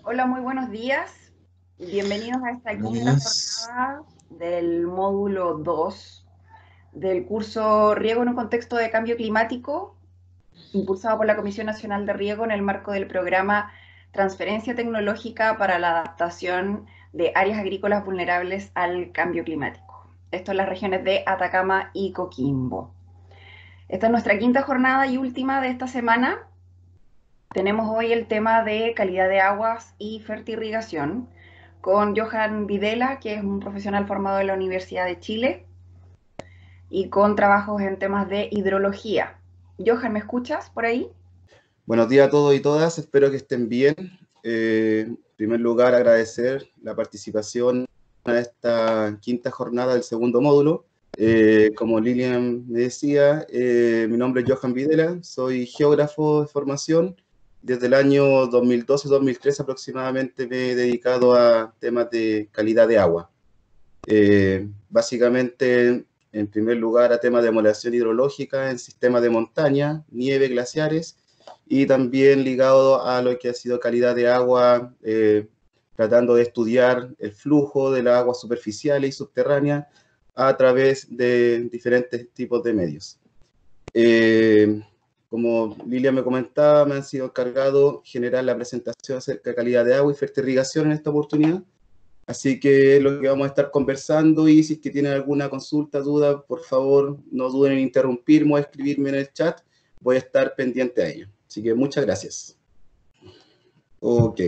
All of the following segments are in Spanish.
Hola, muy buenos días. Bienvenidos a esta Buenos quinta días. jornada del módulo 2 del curso Riego en un contexto de cambio climático, impulsado por la Comisión Nacional de Riego en el marco del programa Transferencia Tecnológica para la Adaptación de Áreas Agrícolas Vulnerables al Cambio Climático. Esto en las regiones de Atacama y Coquimbo. Esta es nuestra quinta jornada y última de esta semana. Tenemos hoy el tema de calidad de aguas y fertirrigación con Johan Videla, que es un profesional formado en la Universidad de Chile y con trabajos en temas de hidrología. Johan, ¿me escuchas por ahí? Buenos días a todos y todas, espero que estén bien. En primer lugar, agradecer la participación a esta quinta jornada del segundo módulo. Como Lilian me decía, mi nombre es Johan Videla, soy geógrafo de formación. Desde el año 2012-2013 aproximadamente me he dedicado a temas de calidad de agua. Básicamente, en primer lugar, a temas de modelación hidrológica en sistemas de montaña, nieve, glaciares, y también ligado a lo que ha sido calidad de agua, tratando de estudiar el flujo de las aguas superficiales y subterráneas a través de diferentes tipos de medios. Como Lilia me comentaba, me han sido encargado generar la presentación acerca de calidad de agua y fertirrigación en esta oportunidad. Así que es lo que vamos a estar conversando, y si es que tienen alguna consulta, duda, por favor, no duden en interrumpirme o escribirme en el chat. Voy a estar pendiente a ello. Así que muchas gracias. Ok.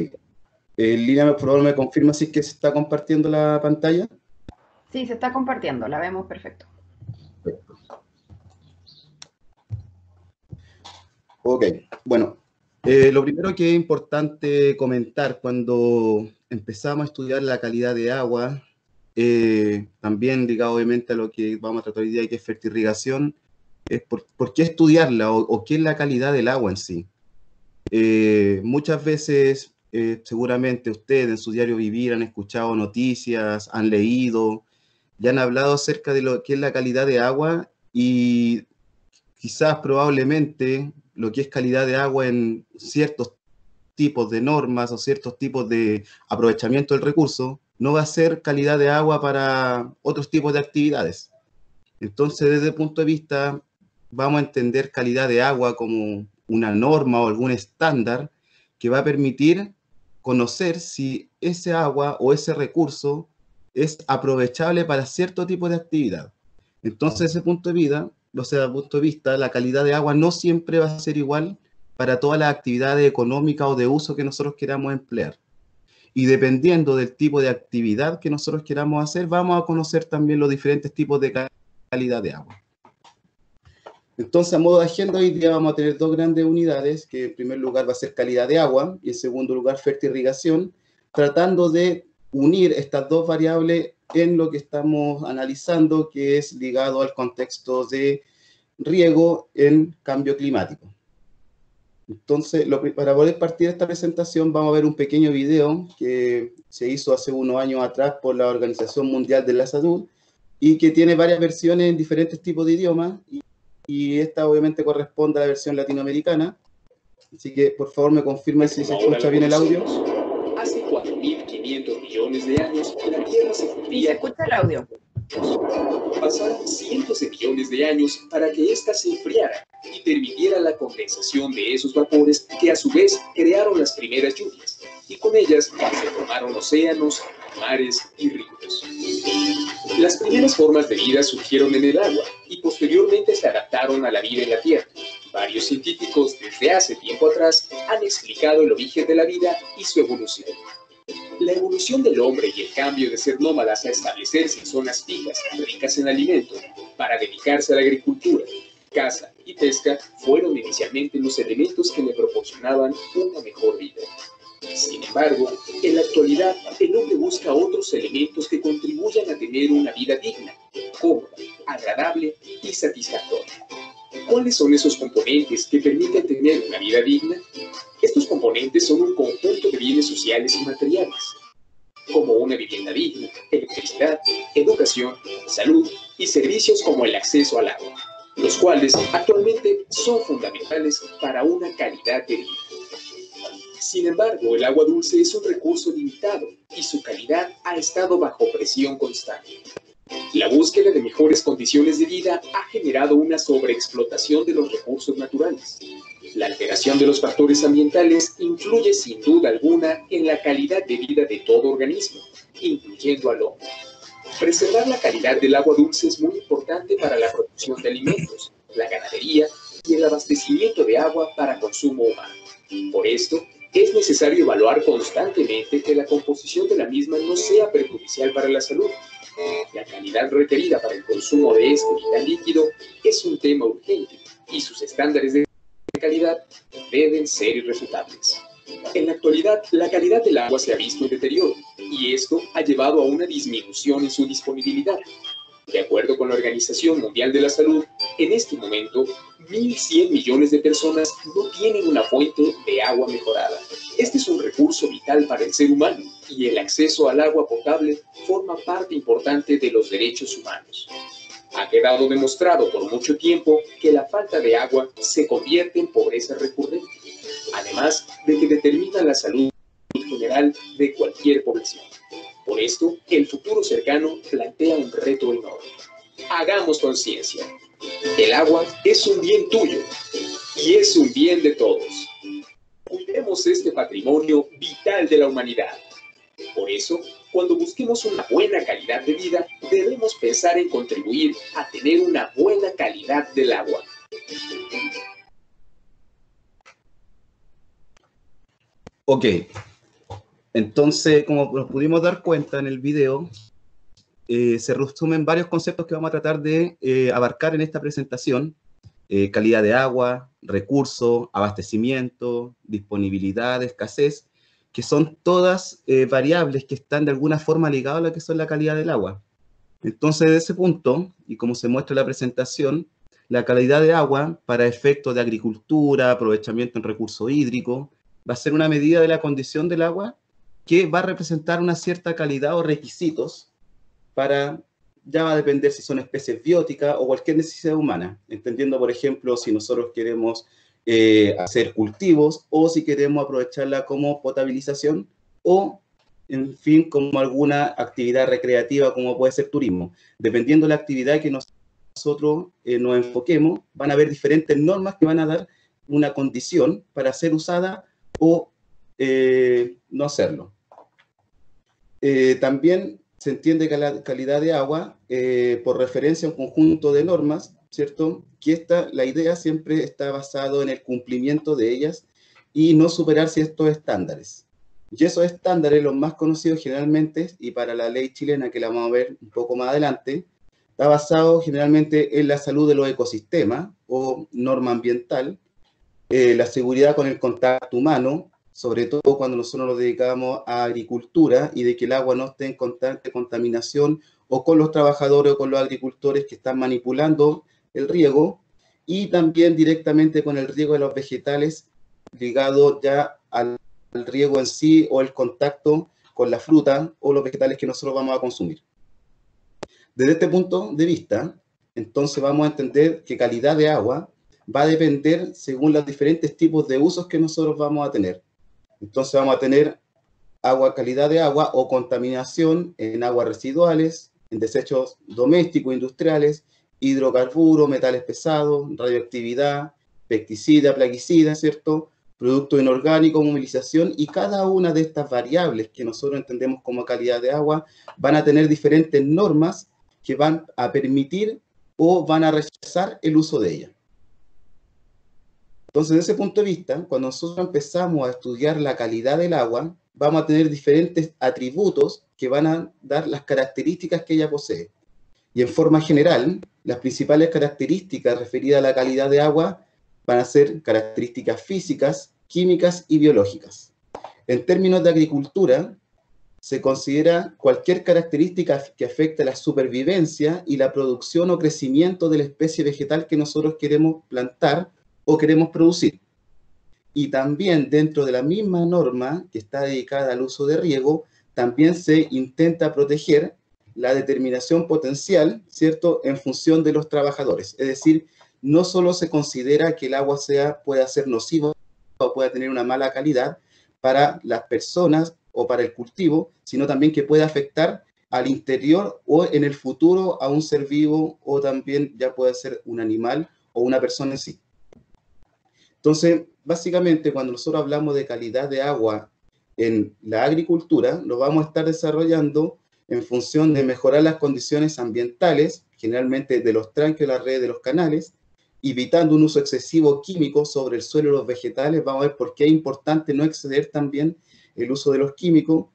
Lina, por favor, me confirma si es que se está compartiendo la pantalla. Sí, se está compartiendo, la vemos perfecto. Ok, bueno, lo primero que es importante comentar cuando empezamos a estudiar la calidad de agua, también ligado obviamente a lo que vamos a tratar hoy día, que es fertirrigación, es por qué estudiarla o qué es la calidad del agua en sí. Muchas veces, seguramente ustedes en su diario vivir han escuchado noticias, han leído, ya han hablado acerca de lo que es la calidad de agua, y quizás probablemente lo que es calidad de agua en ciertos tipos de normas o ciertos tipos de aprovechamiento del recurso no va a ser calidad de agua para otros tipos de actividades. Entonces, desde el punto de vista, vamos a entender calidad de agua como una norma o algún estándar que va a permitir conocer si ese agua o ese recurso es aprovechable para cierto tipo de actividad. Entonces, desde ese punto de vista, la calidad de agua no siempre va a ser igual para todas las actividades económicas o de uso que nosotros queramos emplear. Y dependiendo del tipo de actividad que nosotros queramos hacer, vamos a conocer también los diferentes tipos de calidad de agua. Entonces, a modo de agenda, hoy día vamos a tener dos grandes unidades, que en primer lugar va a ser calidad de agua y en segundo lugar fertirrigación, tratando de unir estas dos variables en lo que estamos analizando, que es ligado al contexto de riego en cambio climático. Entonces, para poder partir esta presentación, vamos a ver un pequeño video que se hizo hace unos años atrás por la Organización Mundial de la Salud y que tiene varias versiones en diferentes tipos de idiomas, y esta obviamente corresponde a la versión latinoamericana. Así que, por favor, me confirmen si se escucha bien el audio. Hace 4.500 millones de años, la Tierra se Sí, se fundía. escucha el audio. Pasaron cientos de millones de años para que ésta se enfriara y permitiera la condensación de esos vapores que a su vez crearon las primeras lluvias, y con ellas se formaron océanos, mares y ríos. Las primeras formas de vida surgieron en el agua y posteriormente se adaptaron a la vida en la Tierra. Varios científicos desde hace tiempo atrás han explicado el origen de la vida y su evolución. La evolución del hombre y el cambio de ser nómadas a establecerse en zonas fijas ricas en alimento para dedicarse a la agricultura, caza y pesca fueron inicialmente los elementos que le proporcionaban una mejor vida. Sin embargo, en la actualidad el hombre busca otros elementos que contribuyan a tener una vida digna, cómoda, agradable y satisfactoria. ¿Cuáles son esos componentes que permiten tener una vida digna? Estos componentes son un conjunto de bienes sociales y materiales, como una vivienda digna, electricidad, educación, salud y servicios como el acceso al agua, los cuales actualmente son fundamentales para una calidad de vida. Sin embargo, el agua dulce es un recurso limitado y su calidad ha estado bajo presión constante. La búsqueda de mejores condiciones de vida ha generado una sobreexplotación de los recursos naturales. La alteración de los factores ambientales influye sin duda alguna en la calidad de vida de todo organismo, incluyendo al hombre. Preservar la calidad del agua dulce es muy importante para la producción de alimentos, la ganadería y el abastecimiento de agua para consumo humano. Por esto, es necesario evaluar constantemente que la composición de la misma no sea perjudicial para la salud. La calidad requerida para el consumo de este vital líquido es un tema urgente y sus estándares de calidad deben ser irrefutables. En la actualidad, la calidad del agua se ha visto en deterioro y esto ha llevado a una disminución en su disponibilidad. De acuerdo con la Organización Mundial de la Salud, en este momento, 1.100 millones de personas no tienen una fuente de agua mejorada. Este es un recurso vital para el ser humano y el acceso al agua potable forma parte importante de los derechos humanos. Ha quedado demostrado por mucho tiempo que la falta de agua se convierte en pobreza recurrente, además de que determina la salud general de cualquier población. Por esto, el futuro cercano plantea un reto enorme. Hagamos conciencia. El agua es un bien tuyo y es un bien de todos. Cuidemos este patrimonio vital de la humanidad. Por eso, cuando busquemos una buena calidad de vida, debemos pensar en contribuir a tener una buena calidad del agua. Ok. Entonces, como nos pudimos dar cuenta en el video, se resumen varios conceptos que vamos a tratar de abarcar en esta presentación. Calidad de agua, recursos, abastecimiento, disponibilidad, escasez, que son todas variables que están de alguna forma ligadas a lo que son la calidad del agua. Entonces, desde ese punto, y como se muestra en la presentación, la calidad de agua para efectos de agricultura, aprovechamiento en recurso hídrico, va a ser una medida de la condición del agua que va a representar una cierta calidad o requisitos para, ya va a depender si son especies bióticas o cualquier necesidad humana, entendiendo, por ejemplo, si nosotros queremos hacer cultivos o si queremos aprovecharla como potabilización o, en fin, como alguna actividad recreativa como puede ser turismo. Dependiendo de la actividad que nosotros nos enfoquemos, van a haber diferentes normas que van a dar una condición para ser usada o no hacerlo. También se entiende que la calidad de agua, por referencia a un conjunto de normas, ¿cierto? Que la idea siempre está basada en el cumplimiento de ellas y no superar ciertos estándares. Y esos estándares, los más conocidos generalmente, y para la ley chilena, que la vamos a ver un poco más adelante, está basado generalmente en la salud de los ecosistemas o norma ambiental, la seguridad con el contacto humano, sobre todo cuando nosotros nos dedicamos a agricultura y de que el agua no esté en constante contaminación o con los trabajadores o con los agricultores que están manipulando el riego, y también directamente con el riego de los vegetales ligado ya al riego en sí o el contacto con la fruta o los vegetales que nosotros vamos a consumir. Desde este punto de vista, entonces vamos a entender que calidad de agua va a depender según los diferentes tipos de usos que nosotros vamos a tener. Entonces vamos a tener calidad de agua o contaminación en aguas residuales, en desechos domésticos, industriales, hidrocarburos, metales pesados, radioactividad, pesticida, plaguicida, ¿cierto? Productos inorgánicos, movilización, y cada una de estas variables que nosotros entendemos como calidad de agua van a tener diferentes normas que van a permitir o van a rechazar el uso de ella. Entonces, desde ese punto de vista, cuando nosotros empezamos a estudiar la calidad del agua, vamos a tener diferentes atributos que van a dar las características que ella posee. Y en forma general, las principales características referidas a la calidad de agua van a ser características físicas, químicas y biológicas. En términos de agricultura, se considera cualquier característica que afecte a la supervivencia y la producción o crecimiento de la especie vegetal que nosotros queremos plantar o queremos producir. Y también dentro de la misma norma que está dedicada al uso de riego, también se intenta proteger la determinación potencial, ¿cierto?, en función de los trabajadores. Es decir, no solo se considera que el agua pueda ser nociva o pueda tener una mala calidad, para las personas o para el cultivo, sino también que puede afectar al interior o en el futuro a un ser vivo o también ya puede ser un animal o una persona en sí. Entonces, básicamente, cuando nosotros hablamos de calidad de agua en la agricultura, lo vamos a estar desarrollando en función de mejorar las condiciones ambientales, generalmente de los tranques, de la red, de los canales, evitando un uso excesivo químico sobre el suelo y los vegetales. Vamos a ver por qué es importante no exceder también el uso de los químicos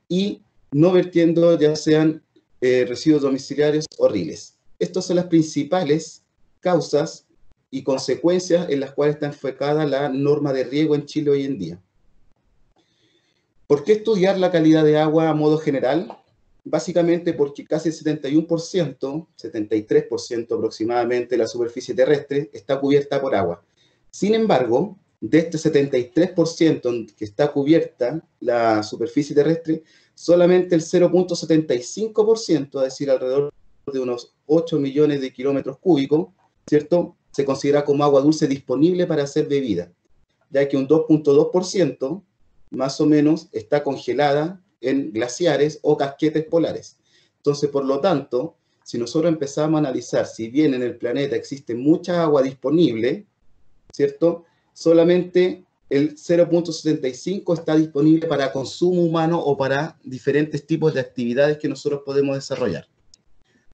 y no vertiendo ya sean residuos domiciliarios o riles. Estas son las principales causas y consecuencias en las cuales está enfocada la norma de riego en Chile hoy en día. ¿Por qué estudiar la calidad de agua a modo general? Básicamente porque casi el 71%, 73% aproximadamente de la superficie terrestre está cubierta por agua. Sin embargo, de este 73% que está cubierta la superficie terrestre, solamente el 0.75%, es decir, alrededor de unos 8 millones de kilómetros cúbicos, ¿cierto?, se considera como agua dulce disponible para ser bebida, ya que un 2.2% más o menos está congelada en glaciares o casquetes polares. Entonces, por lo tanto, si nosotros empezamos a analizar, si bien en el planeta existe mucha agua disponible, ¿cierto?, solamente el 0.75 está disponible para consumo humano o para diferentes tipos de actividades que nosotros podemos desarrollar.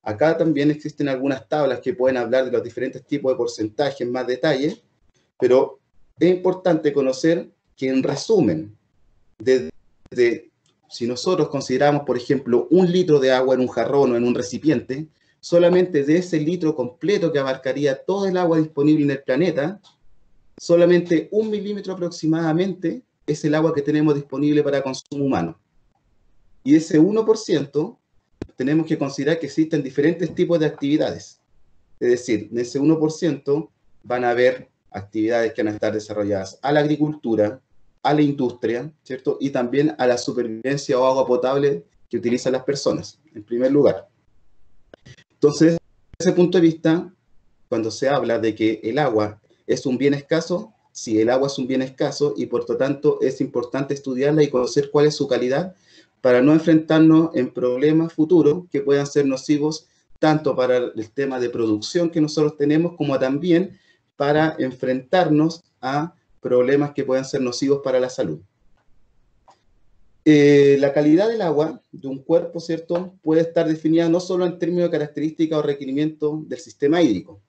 Acá también existen algunas tablas que pueden hablar de los diferentes tipos de porcentajes en más detalle, pero es importante conocer que en resumen, si nosotros consideramos, por ejemplo, 1 litro de agua en un jarrón o en un recipiente, solamente de ese litro completo que abarcaría todo el agua disponible en el planeta, solamente 1 milímetro aproximadamente es el agua que tenemos disponible para consumo humano. Y ese 1% tenemos que considerar que existen diferentes tipos de actividades. Es decir, en ese 1% van a haber actividades que van a estar desarrolladas a la agricultura, a la industria, ¿cierto? Y también a la supervivencia o agua potable que utilizan las personas, en primer lugar. Entonces, desde ese punto de vista, cuando se habla de que el agua es un bien escaso, sí, el agua es un bien escaso y por lo tanto es importante estudiarla y conocer cuál es su calidad para no enfrentarnos en problemas futuros que puedan ser nocivos tanto para el tema de producción que nosotros tenemos como también para enfrentarnos a problemas que puedan ser nocivos para la salud. La calidad del agua de un cuerpo, ¿cierto?, puede estar definida no solo en términos de características o requerimientos del sistema hídrico,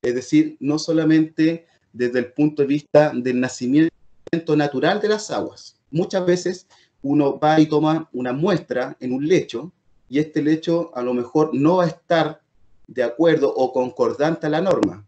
es decir, no solamente desde el punto de vista del nacimiento natural de las aguas. Muchas veces uno va y toma una muestra en un lecho y este lecho a lo mejor no va a estar de acuerdo o concordante a la norma.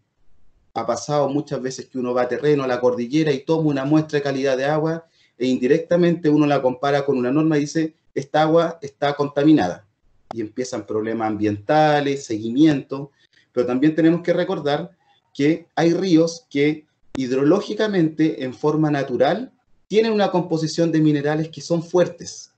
Ha pasado muchas veces que uno va a terreno, a la cordillera y toma una muestra de calidad de agua e indirectamente uno la compara con una norma y dice, esta agua está contaminada. Y empiezan problemas ambientales, seguimiento, pero también tenemos que recordar que hay ríos que hidrológicamente, en forma natural, tienen una composición de minerales que son fuertes.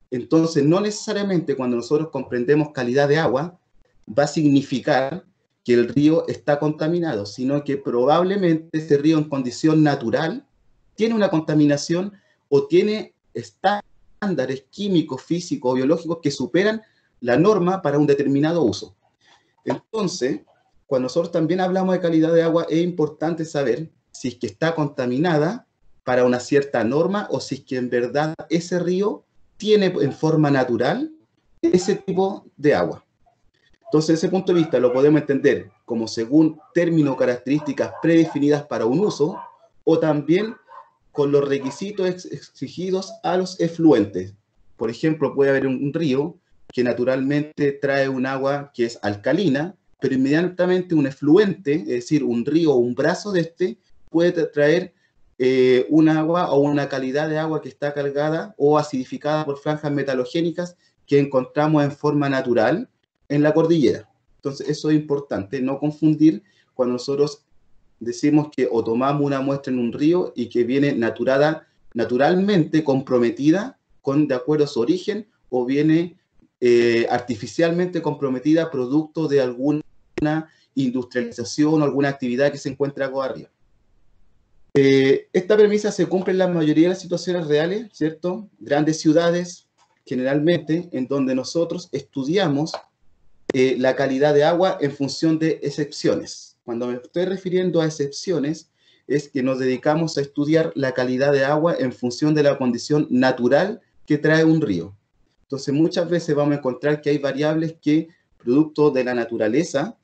Entonces, no necesariamente cuando nosotros comprendemos calidad de agua, va a significar que el río está contaminado, sino que probablemente ese río en condición natural tiene una contaminación o tiene estándares químicos, físicos o biológicos que superan la norma para un determinado uso. Entonces, cuando nosotros también hablamos de calidad de agua, es importante saber si es que está contaminada para una cierta norma o si es que en verdad ese río tiene en forma natural ese tipo de agua. Entonces, desde ese punto de vista lo podemos entender como según términos o características predefinidas para un uso o también con los requisitos exigidos a los efluentes. Por ejemplo, puede haber un río que naturalmente trae un agua que es alcalina, pero inmediatamente un efluente, es decir, un río o un brazo de este, puede traer un agua o una calidad de agua que está cargada o acidificada por franjas metalogénicas que encontramos en forma natural en la cordillera. Entonces, eso es importante, no confundir cuando nosotros decimos que o tomamos una muestra en un río y que viene naturalmente comprometida de acuerdo a su origen o viene artificialmente comprometida producto de alguna industrialización o alguna actividad que se encuentra acá arriba. Esta premisa se cumple en la mayoría de las situaciones reales, ¿cierto? Grandes ciudades, generalmente, en donde nosotros estudiamos la calidad de agua en función de excepciones. Cuando me estoy refiriendo a excepciones, es que nos dedicamos a estudiar la calidad de agua en función de la condición natural que trae un río. Entonces, muchas veces vamos a encontrar que hay variables que, producto de la naturaleza,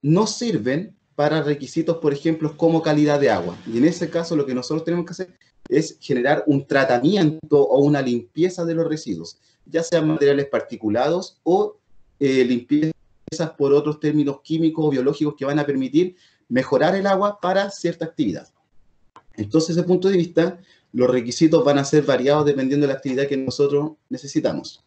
no sirven para requisitos, por ejemplo, como calidad de agua. Y en ese caso, lo que nosotros tenemos que hacer es generar un tratamiento o una limpieza de los residuos, ya sean materiales particulados o limpiezas por otros términos químicos o biológicos que van a permitir mejorar el agua para cierta actividad. Entonces, desde ese punto de vista, los requisitos van a ser variados dependiendo de la actividad que nosotros necesitamos.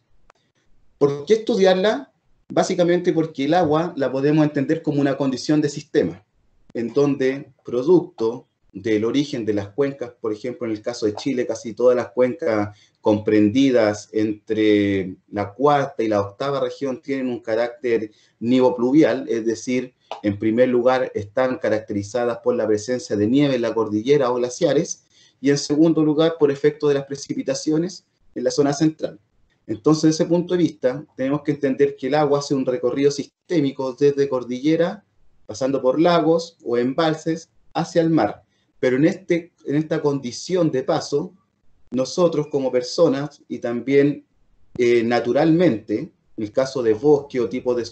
¿Por qué estudiarla? Básicamente porque el agua la podemos entender como una condición de sistema, en donde producto del origen de las cuencas, por ejemplo, en el caso de Chile, casi todas las cuencas comprendidas entre la cuarta y la octava región tienen un carácter nivopluvial, es decir, en primer lugar están caracterizadas por la presencia de nieve en la cordillera o glaciares, y en segundo lugar por efecto de las precipitaciones en la zona central. Entonces, desde ese punto de vista, tenemos que entender que el agua hace un recorrido sistémico desde cordillera, pasando por lagos o embalses, hacia el mar. Pero en esta condición de paso, nosotros como personas y también naturalmente, en el caso de bosque o tipo de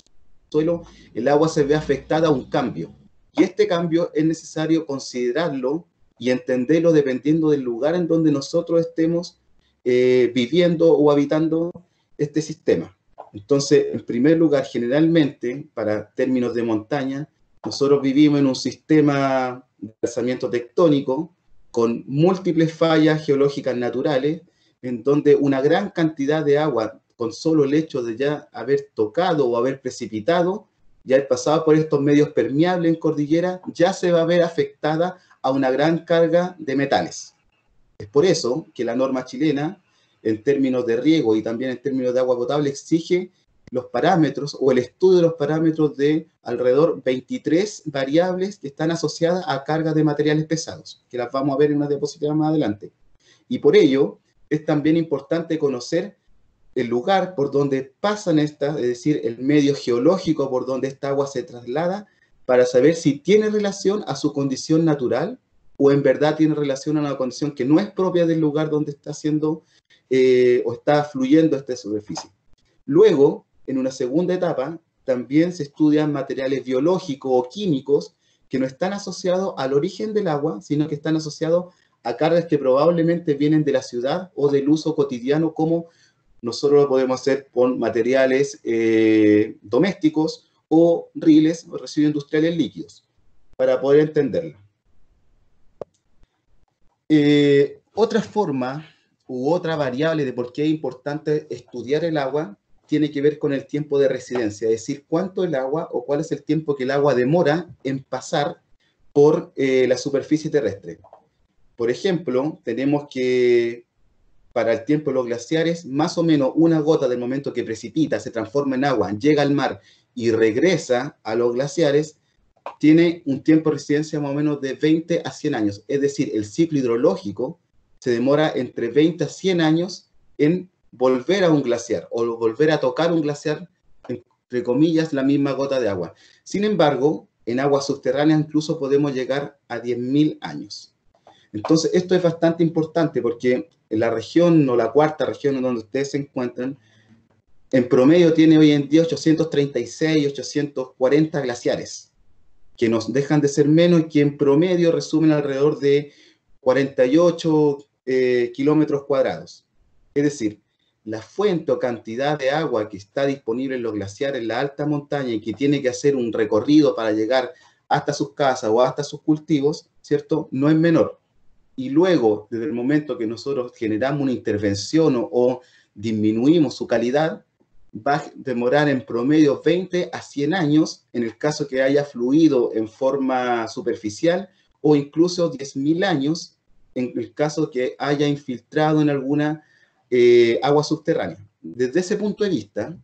suelo, el agua se ve afectada a un cambio. Y este cambio es necesario considerarlo y entenderlo dependiendo del lugar en donde nosotros estemos viviendo o habitando este sistema. Entonces, en primer lugar, generalmente, para términos de montaña, nosotros vivimos en un sistema de alzamiento tectónico con múltiples fallas geológicas naturales, en donde una gran cantidad de agua, con solo el hecho de ya haber tocado o haber precipitado, ya haber pasado por estos medios permeables en cordillera, ya se va a ver afectada a una gran carga de metales. Es por eso que la norma chilena, en términos de riego y también en términos de agua potable, exige los parámetros o el estudio de los parámetros de alrededor 23 variables que están asociadas a cargas de materiales pesados, que las vamos a ver en una diapositiva más adelante. Y por ello, es también importante conocer el lugar por donde pasan estas, es decir, el medio geológico por donde esta agua se traslada, para saber si tiene relación a su condición natural o en verdad tiene relación a una condición que no es propia del lugar donde está haciendo o está fluyendo esta superficie. Luego, en una segunda etapa, también se estudian materiales biológicos o químicos que no están asociados al origen del agua, sino que están asociados a cargas que probablemente vienen de la ciudad o del uso cotidiano, como nosotros lo podemos hacer con materiales domésticos o riles o residuos industriales líquidos, para poder entenderlo. Otra forma u otra variable de por qué es importante estudiar el agua tiene que ver con el tiempo de residencia, es decir, cuánto el agua o cuál es el tiempo que el agua demora en pasar por la superficie terrestre. Por ejemplo, tenemos que para el tiempo de los glaciares, más o menos una gota del momento que precipita, se transforma en agua, llega al mar y regresa a los glaciares, tiene un tiempo de residencia más o menos de 20 a 100 años. Es decir, el ciclo hidrológico se demora entre 20 a 100 años en volver a un glaciar o volver a tocar un glaciar, entre comillas, la misma gota de agua. Sin embargo, en aguas subterráneas incluso podemos llegar a 10.000 años. Entonces, esto es bastante importante porque en la región o la cuarta región en donde ustedes se encuentran, en promedio tiene hoy en día 836, 840 glaciares, que nos dejan de ser menos y que en promedio resumen alrededor de 48 kilómetros cuadrados. Es decir, la fuente o cantidad de agua que está disponible en los glaciares en la alta montaña y que tiene que hacer un recorrido para llegar hasta sus casas o hasta sus cultivos, ¿cierto? No es menor. Y luego, desde el momento que nosotros generamos una intervención o disminuimos su calidad, va a demorar en promedio 20 a 100 años en el caso que haya fluido en forma superficial o incluso 10.000 años en el caso que haya infiltrado en alguna agua subterránea. Desde ese punto de vista,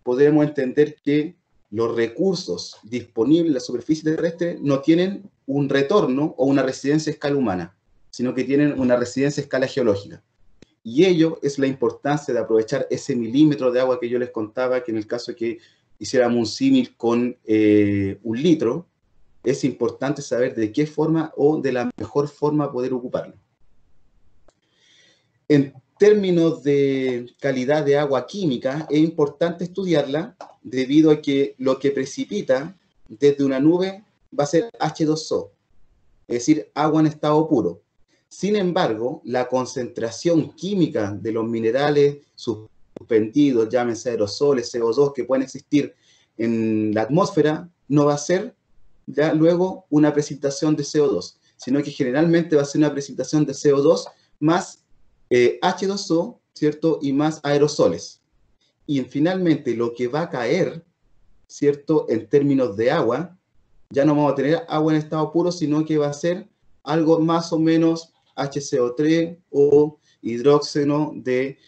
podemos entender que los recursos disponibles en la superficie terrestre no tienen un retorno o una residencia a escala humana, sino que tienen una residencia a escala geológica. Y ello es la importancia de aprovechar ese milímetro de agua que yo les contaba, que en el caso de que hiciéramos un símil con un litro, es importante saber de qué forma o de la mejor forma poder ocuparlo. En términos de calidad de agua química, es importante estudiarla debido a que lo que precipita desde una nube va a ser H2O, es decir, agua en estado puro. Sin embargo, la concentración química de los minerales suspendidos, llámense aerosoles, CO2, que pueden existir en la atmósfera, no va a ser ya luego una precipitación de CO2, sino que generalmente va a ser una precipitación de CO2 más H2O, ¿cierto? Y más aerosoles. Y finalmente lo que va a caer, ¿cierto? En términos de agua, ya no vamos a tener agua en estado puro, sino que va a ser algo más o menos HCO3 o hidróxido de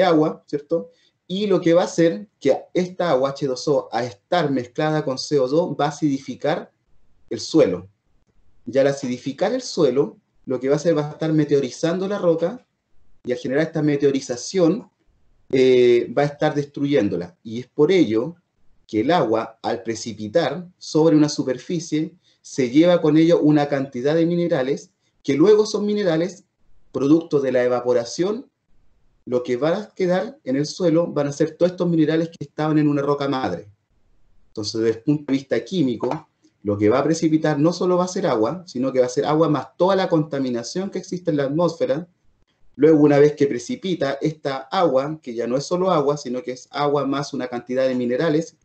agua, ¿cierto? Y lo que va a hacer que esta agua H2O, a estar mezclada con CO2, va a acidificar el suelo. Y al acidificar el suelo, lo que va a hacer va a estar meteorizando la roca, y al generar esta meteorización va a estar destruyéndola. Y es por ello que el agua, al precipitar sobre una superficie, se lleva con ello una cantidad de minerales, que luego son minerales, producto de la evaporación. Lo que va a quedar en el suelo van a ser todos estos minerales que estaban en una roca madre. Entonces, desde el punto de vista químico, lo que va a precipitar no solo va a ser agua, sino que va a ser agua más toda la contaminación que existe en la atmósfera. Luego, una vez que precipita esta agua, que ya no es solo agua, sino que es agua más una cantidad de minerales,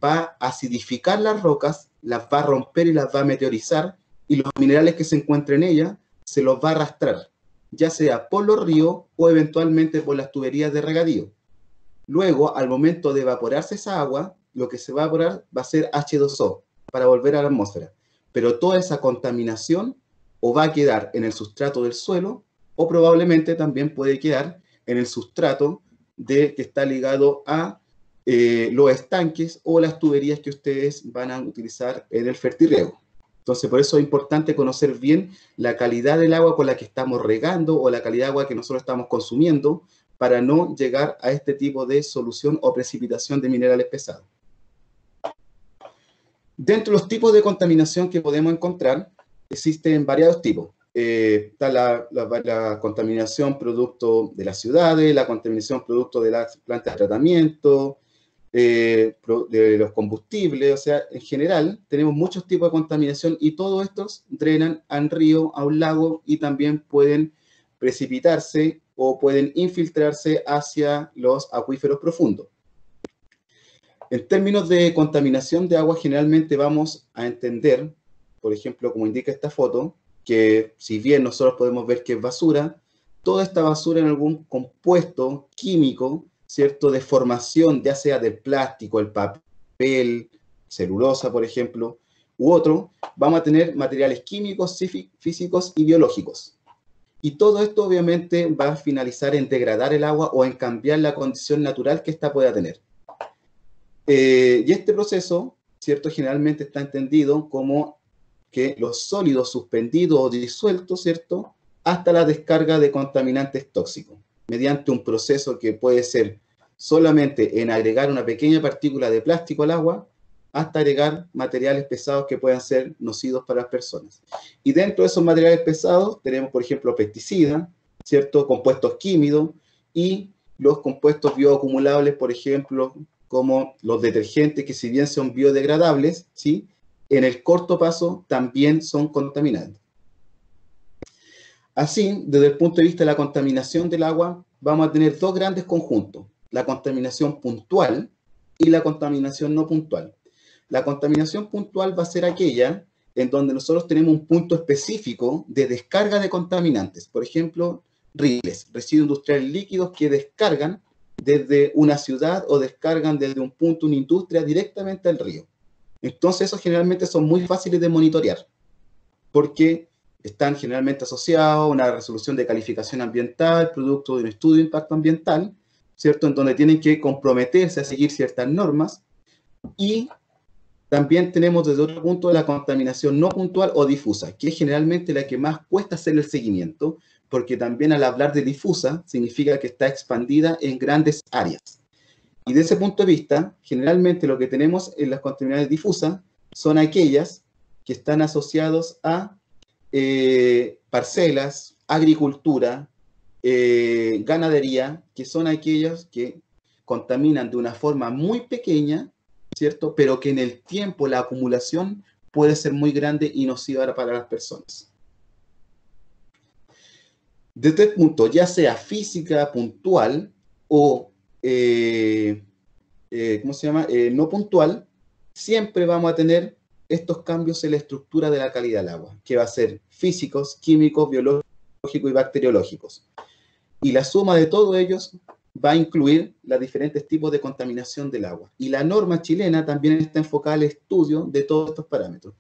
va a acidificar las rocas, las va a romper y las va a meteorizar, y los minerales que se encuentren en ella se los va a arrastrar, ya sea por los ríos o eventualmente por las tuberías de regadío. Luego, al momento de evaporarse esa agua, lo que se va a evaporar va a ser H2O para volver a la atmósfera. Pero toda esa contaminación o va a quedar en el sustrato del suelo, o probablemente también puede quedar en el sustrato que está ligado a los estanques o las tuberías que ustedes van a utilizar en el fertirriego. Entonces, por eso es importante conocer bien la calidad del agua con la que estamos regando o la calidad de agua que nosotros estamos consumiendo para no llegar a este tipo de solución o precipitación de minerales pesados. Dentro de los tipos de contaminación que podemos encontrar, existen variados tipos. Está la contaminación producto de las ciudades, la contaminación producto de las plantas de tratamiento, de los combustibles. O sea, en general tenemos muchos tipos de contaminación y todos estos drenan a un río, a un lago, y también pueden precipitarse o pueden infiltrarse hacia los acuíferos profundos. En términos de contaminación de agua, generalmente vamos a entender, por ejemplo, como indica esta foto, que si bien nosotros podemos ver que es basura, toda esta basura en algún compuesto químico, ¿cierto?, de formación, ya sea del plástico, el papel, celulosa, por ejemplo, u otro, vamos a tener materiales químicos, físicos y biológicos. Y todo esto obviamente va a finalizar en degradar el agua o en cambiar la condición natural que ésta pueda tener. Y este proceso, ¿cierto?, generalmente está entendido como que los sólidos suspendidos o disueltos, ¿cierto?, hasta la descarga de contaminantes tóxicos, mediante un proceso que puede ser solamente en agregar una pequeña partícula de plástico al agua, hasta agregar materiales pesados que puedan ser nocivos para las personas. Y dentro de esos materiales pesados tenemos, por ejemplo, pesticidas, ¿cierto?, compuestos químicos y los compuestos bioacumulables, por ejemplo, como los detergentes, que si bien son biodegradables, ¿sí?, en el corto plazo también son contaminantes. Así, desde el punto de vista de la contaminación del agua, vamos a tener dos grandes conjuntos: la contaminación puntual y la contaminación no puntual. La contaminación puntual va a ser aquella en donde nosotros tenemos un punto específico de descarga de contaminantes. Por ejemplo, riles, residuos industriales líquidos que descargan desde una ciudad o descargan desde un punto, una industria, directamente al río. Entonces, esos generalmente son muy fáciles de monitorear, porque están generalmente asociados a una resolución de calificación ambiental, producto de un estudio de impacto ambiental, ¿cierto? En donde tienen que comprometerse a seguir ciertas normas. Y también tenemos desde otro punto la contaminación no puntual o difusa, que es generalmente la que más cuesta hacer el seguimiento, porque también al hablar de difusa significa que está expandida en grandes áreas. Y de ese punto de vista, generalmente lo que tenemos en las contaminaciones difusas son aquellas que están asociados a parcelas, agricultura, ganadería, que son aquellas que contaminan de una forma muy pequeña, ¿cierto? Pero que en el tiempo la acumulación puede ser muy grande y nociva para las personas. Desde este punto, ya sea física, puntual o no puntual, siempre vamos a tener estos cambios en la estructura de la calidad del agua, que va a ser físicos, químicos, biológicos y bacteriológicos. Y la suma de todos ellos va a incluir los diferentes tipos de contaminación del agua. Y la norma chilena también está enfocada al estudio de todos estos parámetros.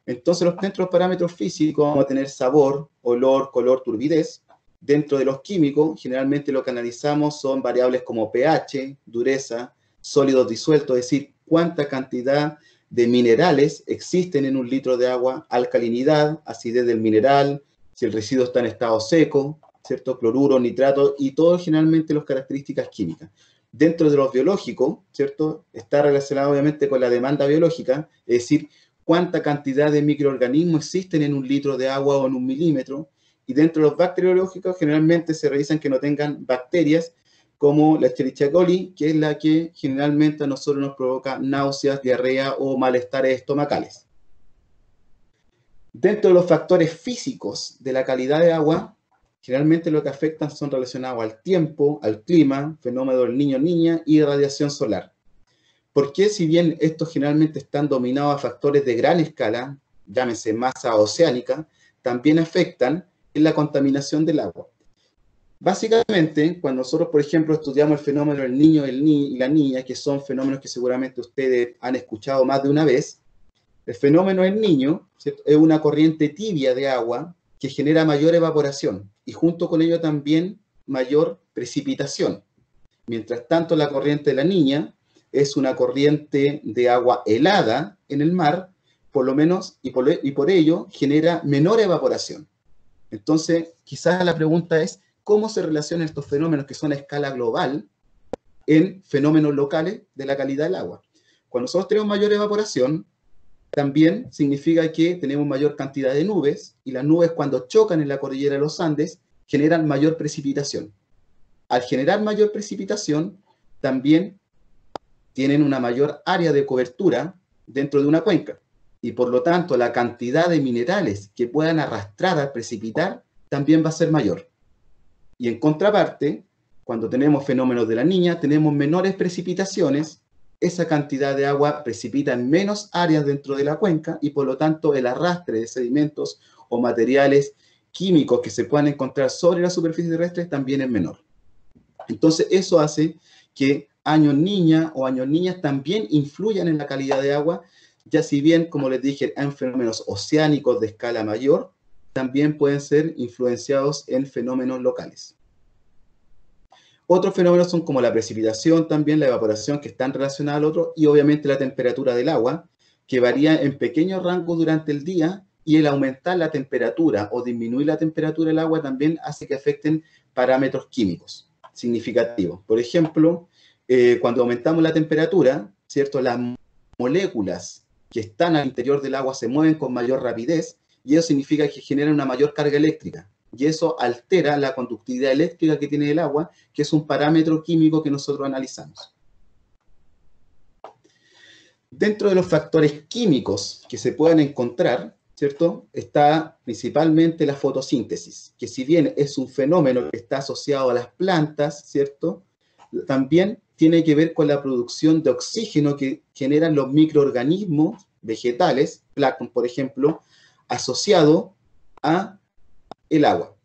Entonces, dentro de los parámetros físicos vamos a tener sabor, olor, color, turbidez. Dentro de los químicos, generalmente lo que analizamos son variables como pH, dureza, sólidos disueltos, es decir, cuánta cantidad de minerales existen en un litro de agua, alcalinidad, acidez del mineral, si el residuo está en estado seco, ¿cierto? Cloruro, nitrato y todo generalmente las características químicas. Dentro de los biológicos, ¿cierto? Está relacionado obviamente con la demanda biológica, es decir, cuánta cantidad de microorganismos existen en un litro de agua o en 1 milímetro. Y dentro de los bacteriológicos generalmente se revisan que no tengan bacterias como la Escherichia coli, que es la que generalmente a nosotros nos provoca náuseas, diarrea o malestares estomacales. Dentro de los factores físicos de la calidad de agua, generalmente lo que afectan son relacionados al tiempo, al clima, fenómeno del niño-niña y radiación solar. Porque si bien estos generalmente están dominados a factores de gran escala, llámese masa oceánica, también afectan en la contaminación del agua. Básicamente, cuando nosotros, por ejemplo, estudiamos el fenómeno del niño y la niña, que son fenómenos que seguramente ustedes han escuchado más de una vez, el fenómeno del niño, ¿cierto?, es una corriente tibia de agua que genera mayor evaporación y junto con ello también mayor precipitación. Mientras tanto, la corriente de la niña es una corriente de agua helada en el mar, por lo menos, y por ello genera menor evaporación. Entonces, quizás la pregunta es, ¿cómo se relacionan estos fenómenos que son a escala global en fenómenos locales de la calidad del agua? Cuando nosotros tenemos mayor evaporación, también significa que tenemos mayor cantidad de nubes, y las nubes cuando chocan en la cordillera de los Andes generan mayor precipitación. Al generar mayor precipitación, también tienen una mayor área de cobertura dentro de una cuenca, y por lo tanto la cantidad de minerales que puedan arrastrar al precipitar también va a ser mayor. Y en contraparte, cuando tenemos fenómenos de la niña, tenemos menores precipitaciones, esa cantidad de agua precipita en menos áreas dentro de la cuenca y por lo tanto el arrastre de sedimentos o materiales químicos que se puedan encontrar sobre la superficie terrestre también es menor. Entonces eso hace que años niña o años niñas también influyan en la calidad de agua, ya si bien, como les dije, hay fenómenos oceánicos de escala mayor, también pueden ser influenciados en fenómenos locales. Otros fenómenos son como la precipitación, también la evaporación, que están relacionados al otro, y obviamente la temperatura del agua, que varía en pequeños rangos durante el día, y el aumentar la temperatura o disminuir la temperatura del agua también hace que afecten parámetros químicos significativos. Por ejemplo, cuando aumentamos la temperatura, ¿cierto?, las moléculas que están al interior del agua se mueven con mayor rapidez, y eso significa que generan una mayor carga eléctrica. Y eso altera la conductividad eléctrica que tiene el agua, que es un parámetro químico que nosotros analizamos. Dentro de los factores químicos que se pueden encontrar, ¿cierto?, está principalmente la fotosíntesis, que si bien es un fenómeno que está asociado a las plantas, ¿cierto?, también tiene que ver con la producción de oxígeno que generan los microorganismos vegetales, plancton, por ejemplo, asociado a el agua.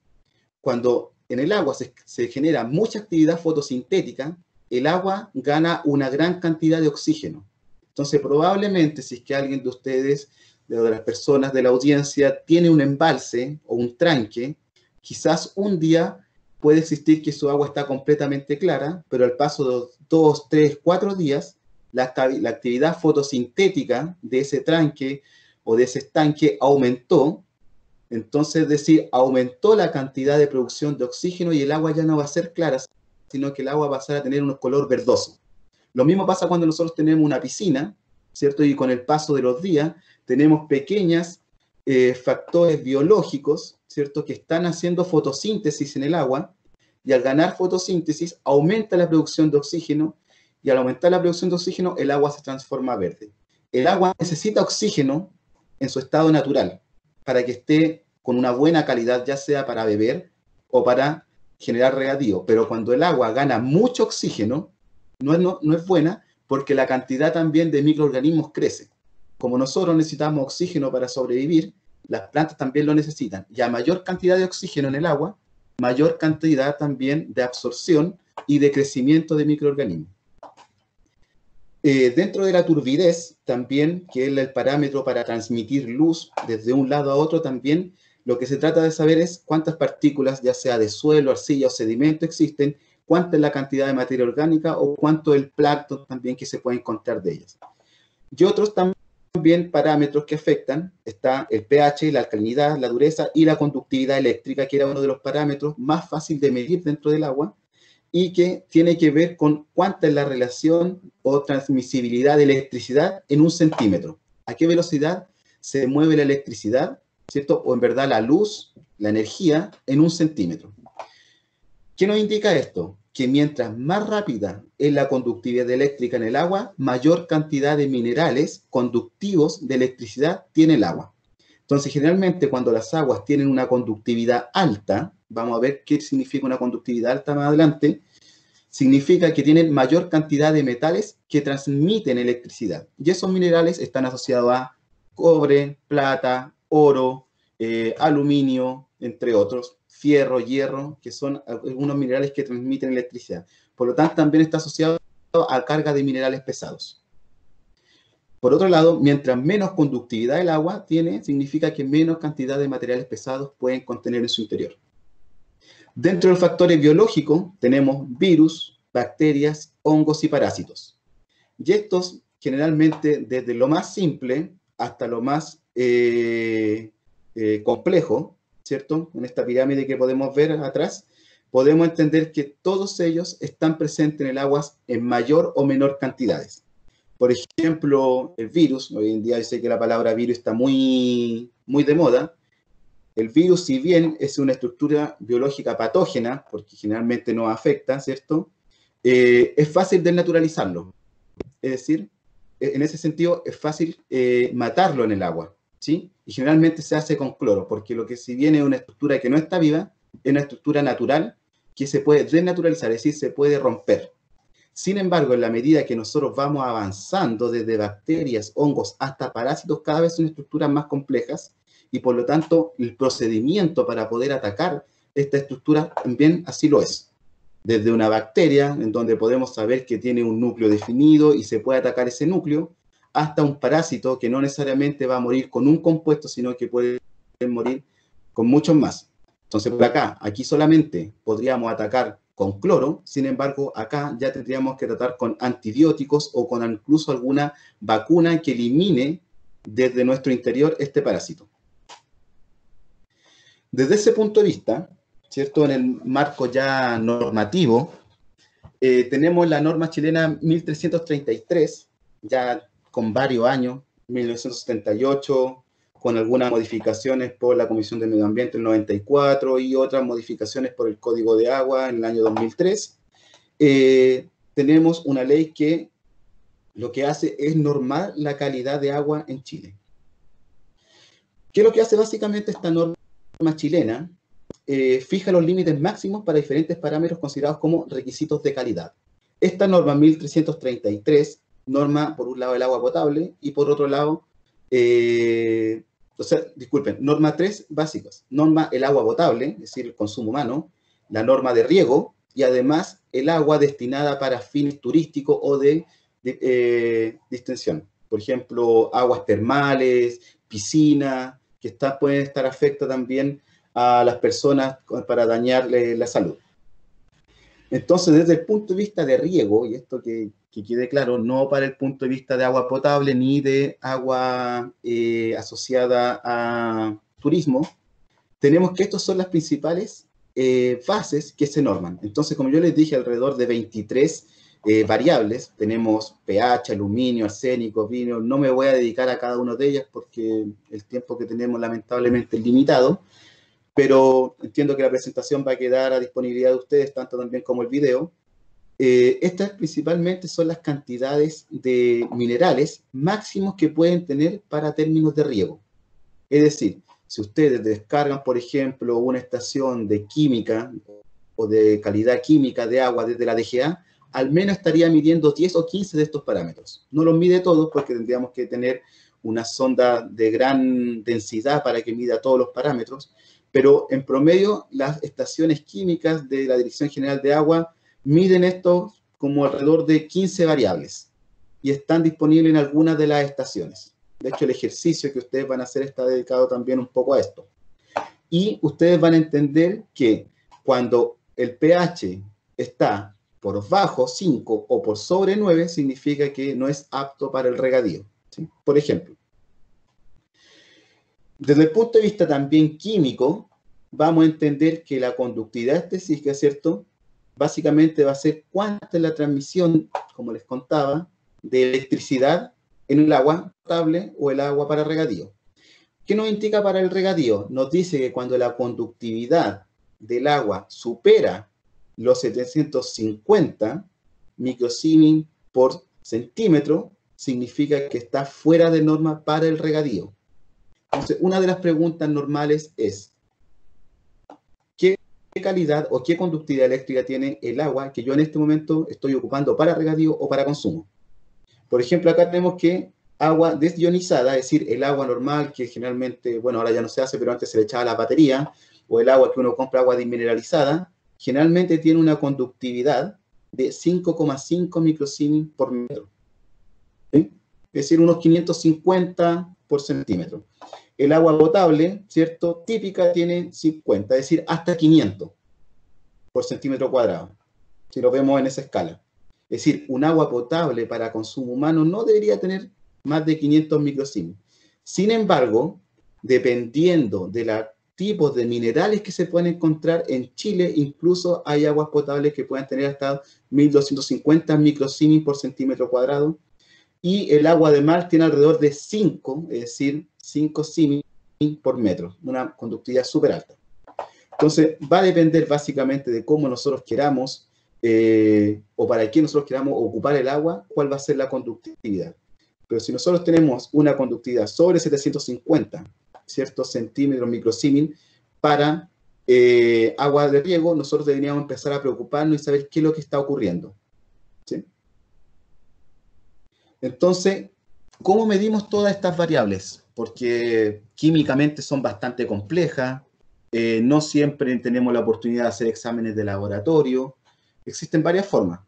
Cuando en el agua se genera mucha actividad fotosintética, el agua gana una gran cantidad de oxígeno. Entonces, probablemente, si es que alguien de ustedes, de las personas de la audiencia, tiene un embalse o un tranque, quizás un día puede existir que su agua está completamente clara, pero al paso de 2, 3, 4 días, la actividad fotosintética de ese tranque o de ese estanque aumentó. Entonces, es decir, aumentó la cantidad de producción de oxígeno y el agua ya no va a ser clara, sino que el agua va a pasar a tener un color verdoso. Lo mismo pasa cuando nosotros tenemos una piscina, ¿cierto? Y con el paso de los días tenemos pequeños factores biológicos, ¿cierto? Que están haciendo fotosíntesis en el agua, y al ganar fotosíntesis aumenta la producción de oxígeno, y al aumentar la producción de oxígeno el agua se transforma verde. El agua necesita oxígeno en su estado natural para que esté con una buena calidad, ya sea para beber o para generar regadío, pero cuando el agua gana mucho oxígeno, no es buena, porque la cantidad también de microorganismos crece. Como nosotros necesitamos oxígeno para sobrevivir, las plantas también lo necesitan. Y a mayor cantidad de oxígeno en el agua, mayor cantidad también de absorción y de crecimiento de microorganismos. Dentro de la turbidez, también, que es el parámetro para transmitir luz desde un lado a otro, también lo que se trata de saber es cuántas partículas, ya sea de suelo, arcilla o sedimento, existen, cuánta es la cantidad de materia orgánica o cuánto es el plancton también que se puede encontrar de ellas. Y otros también parámetros que afectan, está el pH, la alcalinidad, la dureza y la conductividad eléctrica, que era uno de los parámetros más fáciles de medir dentro del agua, y que tiene que ver con cuánta es la relación o transmisibilidad de electricidad en 1 centímetro. ¿A qué velocidad se mueve la electricidad, ¿cierto? O en verdad la luz, la energía, en 1 centímetro. ¿Qué nos indica esto? Que mientras más rápida es la conductividad eléctrica en el agua, mayor cantidad de minerales conductivos de electricidad tiene el agua. Entonces, generalmente, cuando las aguas tienen una conductividad alta, vamos a ver qué significa una conductividad alta más adelante, significa que tienen mayor cantidad de metales que transmiten electricidad. Y esos minerales están asociados a cobre, plata, oro, aluminio, entre otros, fierro, hierro, que son algunos minerales que transmiten electricidad. Por lo tanto, también está asociado a carga de minerales pesados. Por otro lado, mientras menos conductividad el agua tiene, significa que menos cantidad de materiales pesados pueden contener en su interior. Dentro de los factores biológicos tenemos virus, bacterias, hongos y parásitos. Y estos, generalmente, desde lo más simple hasta lo más complejo, ¿cierto? En esta pirámide que podemos ver atrás, podemos entender que todos ellos están presentes en el agua en mayor o menor cantidades. Por ejemplo, el virus, hoy en día yo sé que la palabra virus está muy de moda. El virus, si bien es una estructura biológica patógena, porque generalmente nos afecta, ¿cierto? Es fácil desnaturalizarlo. Es decir, en ese sentido es fácil matarlo en el agua, ¿sí? Y generalmente se hace con cloro, porque lo que si bien es una estructura que no está viva, es una estructura natural que se puede desnaturalizar, es decir, se puede romper. Sin embargo, en la medida que nosotros vamos avanzando desde bacterias, hongos hasta parásitos, cada vez son estructuras más complejas y por lo tanto el procedimiento para poder atacar esta estructura también así lo es. Desde una bacteria, en donde podemos saber que tiene un núcleo definido y se puede atacar ese núcleo, hasta un parásito que no necesariamente va a morir con un compuesto, sino que puede morir con muchos más. Entonces, por acá, aquí solamente podríamos atacar con cloro, sin embargo, acá ya tendríamos que tratar con antibióticos o con incluso alguna vacuna que elimine desde nuestro interior este parásito. Desde ese punto de vista, ¿cierto? En el marco ya normativo, tenemos la norma chilena 1333, ya con varios años, 1978, con algunas modificaciones por la Comisión de Medio Ambiente en el 94 y otras modificaciones por el Código de Agua en el año 2003. Tenemos una ley que lo que hace es normar la calidad de agua en Chile. ¿Qué es lo que hace básicamente esta norma chilena? Fija los límites máximos para diferentes parámetros considerados como requisitos de calidad. Esta norma 1333 norma por un lado el agua potable y por otro lado, norma 3 básicas. Norma el agua potable, es decir, el consumo humano, la norma de riego y además el agua destinada para fines turísticos o de distensión. Por ejemplo, aguas termales, piscinas, que pueden estar afectadas también a las personas para dañarle la salud. Entonces, desde el punto de vista de riego, y esto que quede claro, no para el punto de vista de agua potable ni de agua asociada a turismo, tenemos que estas son las principales fases que se norman. Entonces, como yo les dije, alrededor de 23 variables, tenemos pH, aluminio, arsénico, vino, no me voy a dedicar a cada una de ellas porque el tiempo que tenemos lamentablemente es limitado, pero entiendo que la presentación va a quedar a disponibilidad de ustedes, tanto también como el video. Estas principalmente son las cantidades de minerales máximos que pueden tener para términos de riego. Es decir, si ustedes descargan, por ejemplo, una estación de química o de calidad química de agua desde la DGA, al menos estaría midiendo 10 o 15 de estos parámetros. No los mide todos porque tendríamos que tener una sonda de gran densidad para que mida todos los parámetros, pero en promedio las estaciones químicas de la Dirección General de Agua miden esto como alrededor de 15 variables y están disponibles en algunas de las estaciones. De hecho, el ejercicio que ustedes van a hacer está dedicado también un poco a esto. Y ustedes van a entender que cuando el pH está por bajo 5 o por sobre 9, significa que no es apto para el regadío, ¿sí? Por ejemplo, desde el punto de vista también químico, vamos a entender que la conductividad específica, ¿cierto? Básicamente va a ser cuánta es la transmisión, como les contaba, de electricidad en el agua potable o el agua para regadío. ¿Qué nos indica para el regadío? Nos dice que cuando la conductividad del agua supera los 750 microsiemens por centímetro, significa que está fuera de norma para el regadío. Entonces, una de las preguntas normales es, ¿qué calidad o qué conductividad eléctrica tiene el agua que yo en este momento estoy ocupando para regadío o para consumo? Por ejemplo, acá tenemos que agua desionizada, es decir, el agua normal que generalmente, bueno, ahora ya no se hace, pero antes se le echaba a la batería, o el agua que uno compra, agua desmineralizada, generalmente tiene una conductividad de 5,5 microsiemens por metro. ¿Sí? Es decir, unos 550 por centímetro. El agua potable, ¿cierto? Típica tiene 50, es decir, hasta 500 por centímetro cuadrado, si lo vemos en esa escala. Es decir, un agua potable para consumo humano no debería tener más de 500 microsiemens. Sin embargo, dependiendo de los tipos de minerales que se pueden encontrar en Chile, incluso hay aguas potables que pueden tener hasta 1250 microsiemens por centímetro cuadrado, y el agua de mar tiene alrededor de 5, es decir, 5 siemens por metro, una conductividad súper alta. Entonces, va a depender básicamente de cómo nosotros queramos o para qué nosotros queramos ocupar el agua, cuál va a ser la conductividad. Pero si nosotros tenemos una conductividad sobre 750, ¿ciertos? Centímetros, microsiemens, para agua de riego, nosotros deberíamos empezar a preocuparnos y saber qué es lo que está ocurriendo, ¿sí? Entonces, ¿cómo medimos todas estas variables? Porque químicamente son bastante complejas, no siempre tenemos la oportunidad de hacer exámenes de laboratorio, existen varias formas.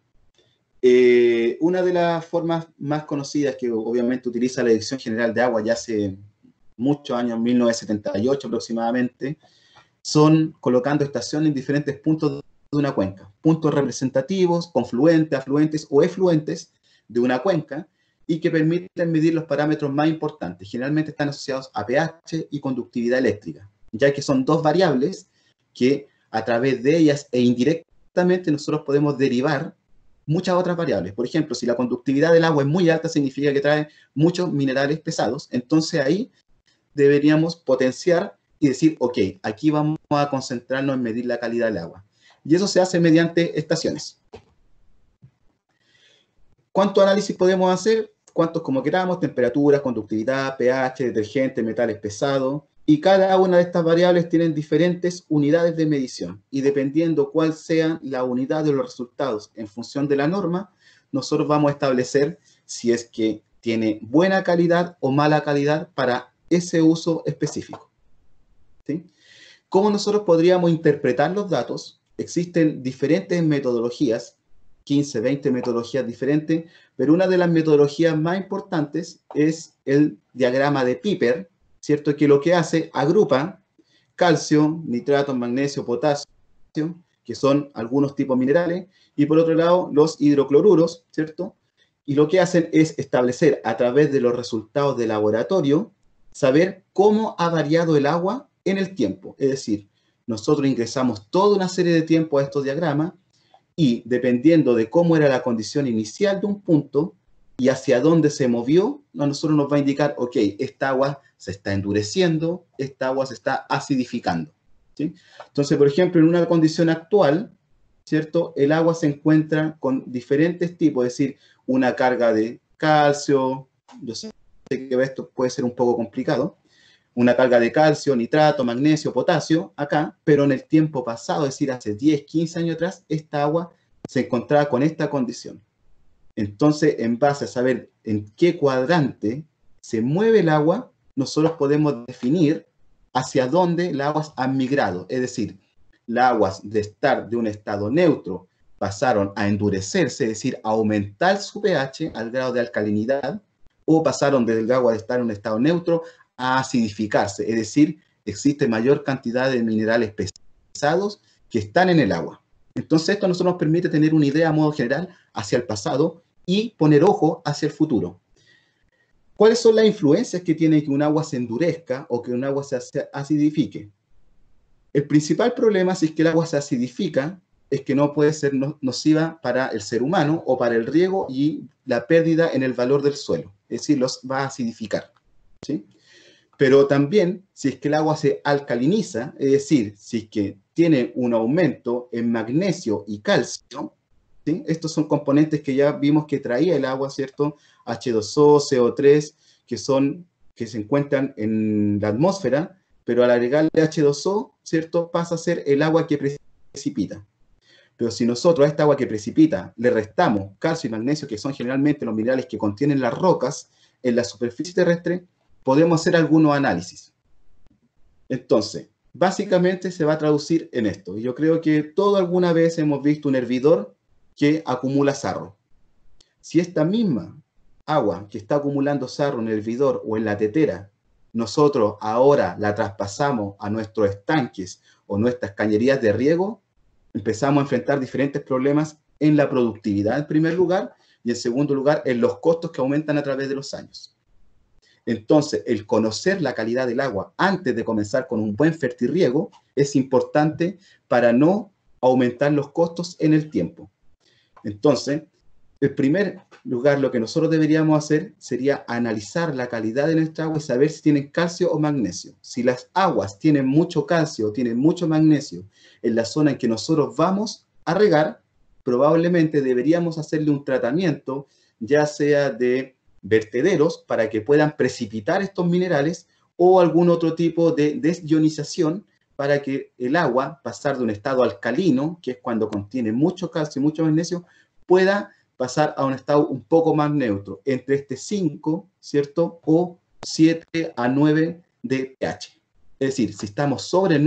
Una de las formas más conocidas que obviamente utiliza la Dirección General de Agua ya hace muchos años, 1978 aproximadamente, son colocando estaciones en diferentes puntos de una cuenca, puntos representativos, confluentes, afluentes o efluentes de una cuenca, y que permiten medir los parámetros más importantes. Generalmente están asociados a pH y conductividad eléctrica, ya que son dos variables que a través de ellas e indirectamente nosotros podemos derivar muchas otras variables. Por ejemplo, si la conductividad del agua es muy alta, significa que trae muchos minerales pesados. Entonces ahí deberíamos potenciar y decir, ok, aquí vamos a concentrarnos en medir la calidad del agua. Y eso se hace mediante estaciones. ¿Cuánto análisis podemos hacer? Cuántos como queramos, temperaturas, conductividad, pH, detergente, metales pesados, y cada una de estas variables tienen diferentes unidades de medición, y dependiendo cuál sea la unidad de los resultados en función de la norma, nosotros vamos a establecer si es que tiene buena calidad o mala calidad para ese uso específico, ¿sí? ¿Cómo nosotros podríamos interpretar los datos? Existen diferentes metodologías, 15, 20 metodologías diferentes, pero una de las metodologías más importantes es el diagrama de Piper, ¿cierto? Que lo que hace, agrupa calcio, nitrato, magnesio, potasio, que son algunos tipos minerales, y por otro lado, los hidrocloruros, ¿cierto? Y lo que hacen es establecer a través de los resultados de laboratorio, saber cómo ha variado el agua en el tiempo. Es decir, nosotros ingresamos toda una serie de tiempo a estos diagramas y dependiendo de cómo era la condición inicial de un punto y hacia dónde se movió, a nosotros nos va a indicar, ok, esta agua se está endureciendo, esta agua se está acidificando, ¿sí? Entonces, por ejemplo, en una condición actual, ¿cierto? El agua se encuentra con diferentes tipos, es decir, una carga de calcio, yo sé que esto puede ser un poco complicado, una carga de calcio, nitrato, magnesio, potasio, acá, pero en el tiempo pasado, es decir, hace 10, 15 años atrás, esta agua se encontraba con esta condición. Entonces, en base a saber en qué cuadrante se mueve el agua, nosotros podemos definir hacia dónde las aguas han migrado. Es decir, las aguas de estar de un estado neutro pasaron a endurecerse, es decir, a aumentar su pH al grado de alcalinidad, o pasaron del agua de estar en un estado neutro a acidificarse, es decir, existe mayor cantidad de minerales pesados que están en el agua. Entonces esto a nosotros nos permite tener una idea a modo general hacia el pasado y poner ojo hacia el futuro. ¿Cuáles son las influencias que tiene que un agua se endurezca o que un agua se acidifique? El principal problema si es que el agua se acidifica es que no puede ser nociva para el ser humano o para el riego y la pérdida en el valor del suelo, es decir, los va a acidificar, ¿sí? Pero también, si es que el agua se alcaliniza, es decir, si es que tiene un aumento en magnesio y calcio, ¿sí? Estos son componentes que ya vimos que traía el agua, ¿cierto? H2O, CO3, que se encuentran en la atmósfera, pero al agregarle H2O, ¿cierto? Pasa a ser el agua que precipita. Pero si nosotros a esta agua que precipita le restamos calcio y magnesio, que son generalmente los minerales que contienen las rocas en la superficie terrestre, podemos hacer algunos análisis. Entonces, básicamente se va a traducir en esto. Yo creo que todos alguna vez hemos visto un hervidor que acumula sarro. Si esta misma agua que está acumulando sarro en el hervidor o en la tetera, nosotros ahora la traspasamos a nuestros estanques o nuestras cañerías de riego, empezamos a enfrentar diferentes problemas en la productividad en primer lugar y en segundo lugar en los costos que aumentan a través de los años. Entonces, el conocer la calidad del agua antes de comenzar con un buen fertirriego es importante para no aumentar los costos en el tiempo. Entonces, en primer lugar, lo que nosotros deberíamos hacer sería analizar la calidad de nuestra agua y saber si tienen calcio o magnesio. Si las aguas tienen mucho calcio o tienen mucho magnesio en la zona en que nosotros vamos a regar, probablemente deberíamos hacerle un tratamiento, ya sea de vertederos para que puedan precipitar estos minerales o algún otro tipo de desionización para que el agua, pasar de un estado alcalino, que es cuando contiene mucho calcio y mucho magnesio, pueda pasar a un estado un poco más neutro, entre este 5, ¿cierto? O 7 a 9 de pH. Es decir, si estamos sobre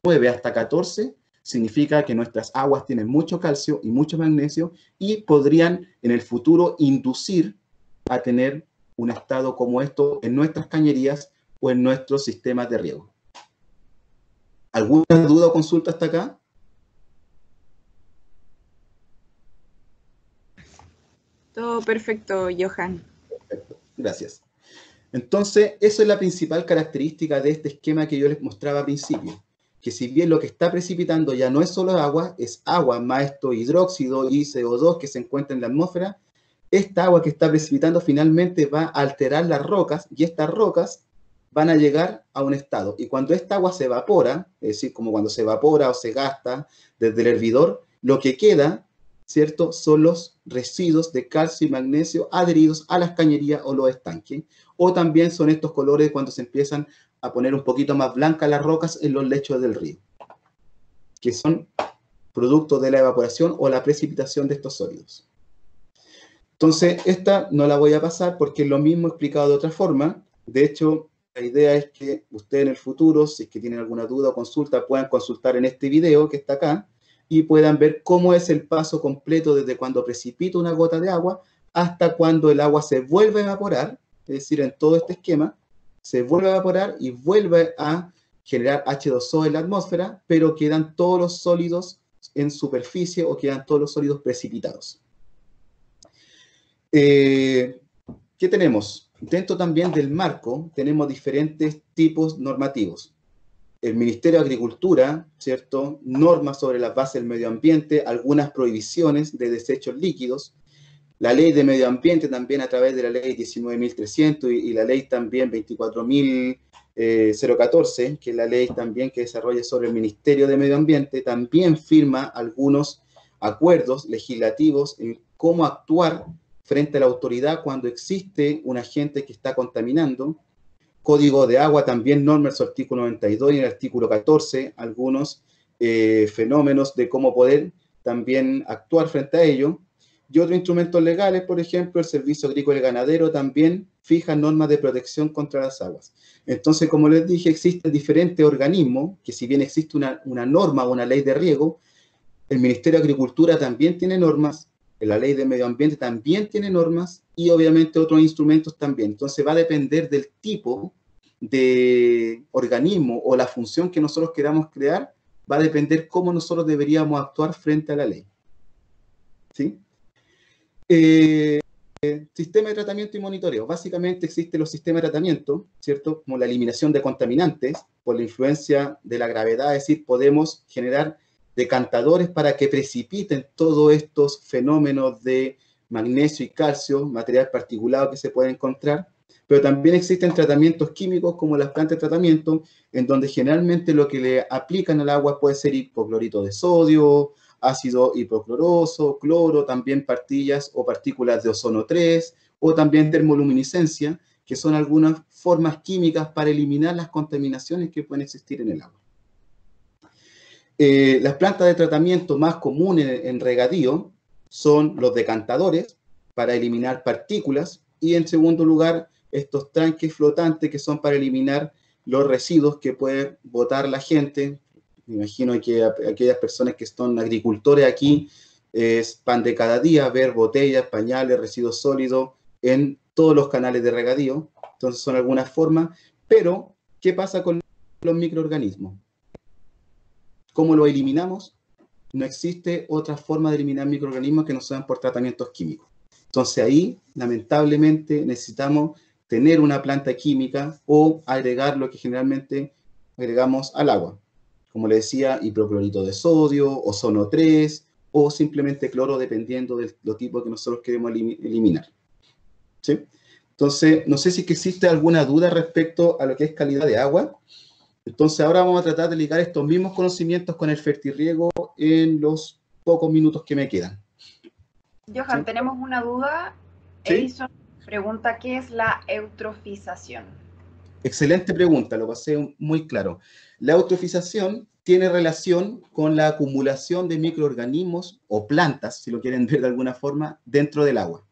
9 hasta 14, significa que nuestras aguas tienen mucho calcio y mucho magnesio y podrían en el futuro inducir a tener un estado como esto en nuestras cañerías o en nuestros sistemas de riego. ¿Alguna duda o consulta hasta acá? Todo perfecto, Johan. Perfecto, gracias. Entonces, eso es la principal característica de este esquema que yo les mostraba al principio, que si bien lo que está precipitando ya no es solo agua, es agua más esto hidróxido y CO2 que se encuentra en la atmósfera, esta agua que está precipitando finalmente va a alterar las rocas y estas rocas van a llegar a un estado. Y cuando esta agua se evapora, es decir, como cuando se evapora o se gasta desde el hervidor, lo que queda, ¿cierto?, son los residuos de calcio y magnesio adheridos a las cañerías o los estanques. O también son estos colores cuando se empiezan a poner un poquito más blancas las rocas en los lechos del río, que son producto de la evaporación o la precipitación de estos sólidos. Entonces, esta no la voy a pasar porque es lo mismo explicado de otra forma. De hecho, la idea es que ustedes en el futuro, si es que tienen alguna duda o consulta, puedan consultar en este video que está acá y puedan ver cómo es el paso completo desde cuando precipita una gota de agua hasta cuando el agua se vuelve a evaporar, es decir, en todo este esquema, se vuelve a evaporar y vuelve a generar H2O en la atmósfera, pero quedan todos los sólidos en superficie o quedan todos los sólidos precipitados. ¿Qué tenemos? Dentro también del marco tenemos diferentes tipos normativos. El Ministerio de Agricultura, ¿cierto? Normas sobre las bases del medio ambiente, algunas prohibiciones de desechos líquidos. La ley de medio ambiente también a través de la ley 19.300 y la ley también 24.014, que es la ley también que desarrolla sobre el Ministerio de Medio Ambiente, también firma algunos acuerdos legislativos en cómo actuar frente a la autoridad cuando existe un agente que está contaminando. Código de agua también norma en su artículo 92 y en el artículo 14 algunos fenómenos de cómo poder también actuar frente a ello. Y otros instrumentos legales, por ejemplo, el Servicio Agrícola y Ganadero también fija normas de protección contra las aguas. Entonces, como les dije, existen diferentes organismos, que si bien existe una norma o una ley de riego, el Ministerio de Agricultura también tiene normas, la ley de medio ambiente también tiene normas, y obviamente otros instrumentos también. Entonces va a depender del tipo de organismo o la función que nosotros queramos crear, va a depender cómo nosotros deberíamos actuar frente a la ley. ¿Sí? Sistema de tratamiento y monitoreo. Básicamente existen los sistemas de tratamiento, ¿cierto? Como la eliminación de contaminantes por la influencia de la gravedad, es decir, podemos generar decantadores para que precipiten todos estos fenómenos de magnesio y calcio, material particulado que se puede encontrar, pero también existen tratamientos químicos como las plantas de tratamiento, en donde generalmente lo que le aplican al agua puede ser hipoclorito de sodio, ácido hipocloroso, cloro, también pastillas o partículas de ozono 3, o también termoluminiscencia, que son algunas formas químicas para eliminar las contaminaciones que pueden existir en el agua. Las plantas de tratamiento más comunes en regadío son los decantadores para eliminar partículas y en segundo lugar estos tanques flotantes que son para eliminar los residuos que puede botar la gente. Me imagino que aquellas personas que son agricultores aquí es pan de cada día ver botellas, pañales, residuos sólidos en todos los canales de regadío. Entonces son algunas formas, pero ¿qué pasa con los microorganismos? ¿Cómo lo eliminamos? No existe otra forma de eliminar microorganismos que no sean por tratamientos químicos. Entonces ahí, lamentablemente, necesitamos tener una planta química o agregar lo que generalmente agregamos al agua. Como le decía, hipoclorito de sodio, ozono 3 o simplemente cloro, dependiendo del tipo que nosotros queremos eliminar. ¿Sí? Entonces, no sé si existe alguna duda respecto a lo que es calidad de agua. Entonces, ahora vamos a tratar de ligar estos mismos conocimientos con el fertirriego en los pocos minutos que me quedan. Johan, ¿sí? Tenemos una duda. ¿Sí? Edison pregunta, ¿qué es la eutrofización? Excelente pregunta, lo pasé muy claro. La eutrofización tiene relación con la acumulación de microorganismos o plantas, si lo quieren ver de alguna forma, dentro del agua.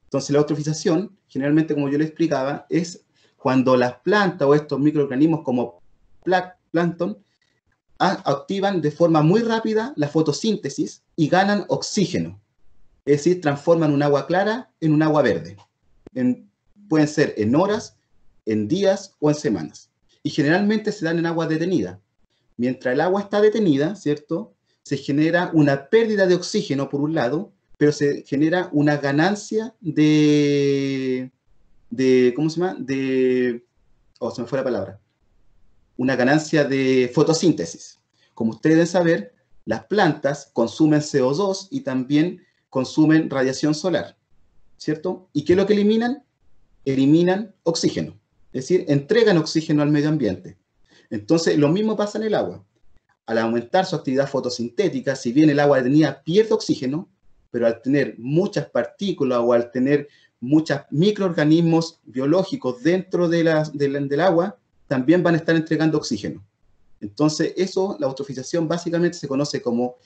Entonces, la eutrofización, generalmente, como yo le explicaba, es cuando las plantas o estos microorganismos como plancton activan de forma muy rápida la fotosíntesis y ganan oxígeno. Es decir, transforman un agua clara en un agua verde. Pueden ser en horas, en días o en semanas. Y generalmente se dan en agua detenida. Mientras el agua está detenida, ¿cierto? Se genera una pérdida de oxígeno por un lado, pero se genera una ganancia ¿cómo se llama? Se me fue la palabra. Una ganancia de fotosíntesis. Como ustedes deben saber, las plantas consumen CO2 y también consumen radiación solar, ¿cierto? ¿Y qué es lo que eliminan? Eliminan oxígeno, es decir, entregan oxígeno al medio ambiente. Entonces, lo mismo pasa en el agua. Al aumentar su actividad fotosintética, si bien el agua detenida pierde oxígeno, pero al tener muchas partículas o al tener muchos microorganismos biológicos dentro del agua, también van a estar entregando oxígeno. Entonces, la eutrofización básicamente se conoce como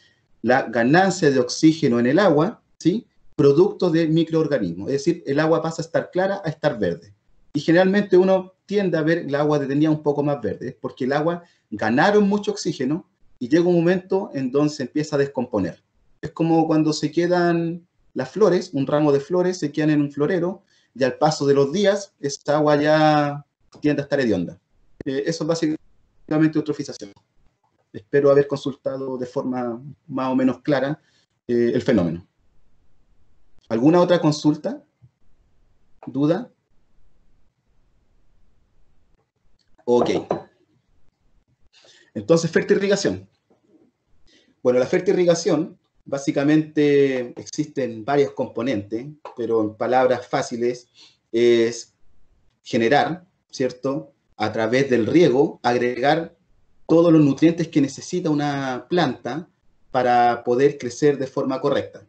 la ganancia de oxígeno en el agua, ¿sí? Producto de microorganismos. Es decir, el agua pasa a estar clara a estar verde. Y generalmente uno tiende a ver el agua detenida un poco más verde, porque el agua ganaron mucho oxígeno y llega un momento en donde se empieza a descomponer. Es como cuando se quedan las flores, un ramo de flores se quedan en un florero y al paso de los días, esta agua ya tiende a estar hedionda. Eso es básicamente eutrofización. espero haber consultado de forma más o menos clara el fenómeno. ¿Alguna otra consulta? ¿Duda? Ok. Entonces, fertirrigación. Bueno, la fertirrigación, básicamente existen varios componentes, pero en palabras fáciles es generar, ¿cierto? A través del riego, agregar todos los nutrientes que necesita una planta para poder crecer de forma correcta.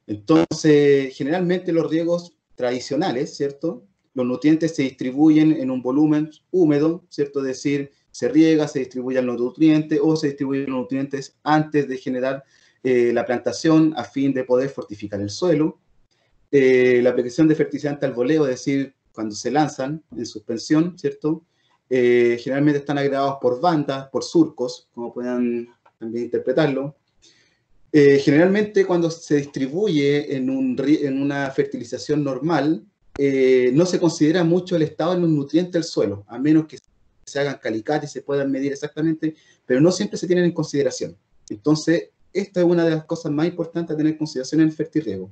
Entonces, generalmente los riegos tradicionales, ¿cierto? Los nutrientes se distribuyen en un volumen húmedo, ¿cierto? Es decir, se riega, se distribuyen los nutrientes o se distribuyen los nutrientes antes de generar la plantación a fin de poder fortificar el suelo. La aplicación de fertilizante al voleo, es decir, cuando se lanzan en suspensión, ¿cierto? Generalmente están agregados por bandas, por surcos, como puedan también interpretarlo. Generalmente cuando se distribuye en una fertilización normal, no se considera mucho el estado de los nutrientes del suelo, a menos que se hagan calicates y se puedan medir exactamente, pero no siempre se tienen en consideración. Entonces, esta es una de las cosas más importantes a tener en consideración en el fertirriego.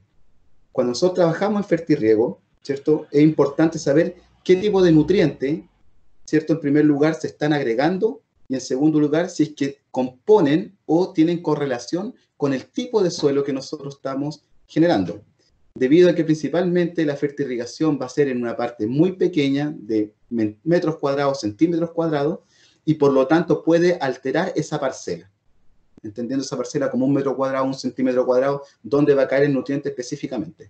Cuando nosotros trabajamos en fertirriego, ¿cierto? Es importante saber qué tipo de nutriente, ¿cierto? En primer lugar, se están agregando y en segundo lugar, si es que componen o tienen correlación con el tipo de suelo que nosotros estamos generando. Debido a que principalmente la fertirrigación va a ser en una parte muy pequeña de metros cuadrados, centímetros cuadrados, y por lo tanto puede alterar esa parcela. Entendiendo esa parcela como un metro cuadrado, un centímetro cuadrado, donde va a caer el nutriente específicamente.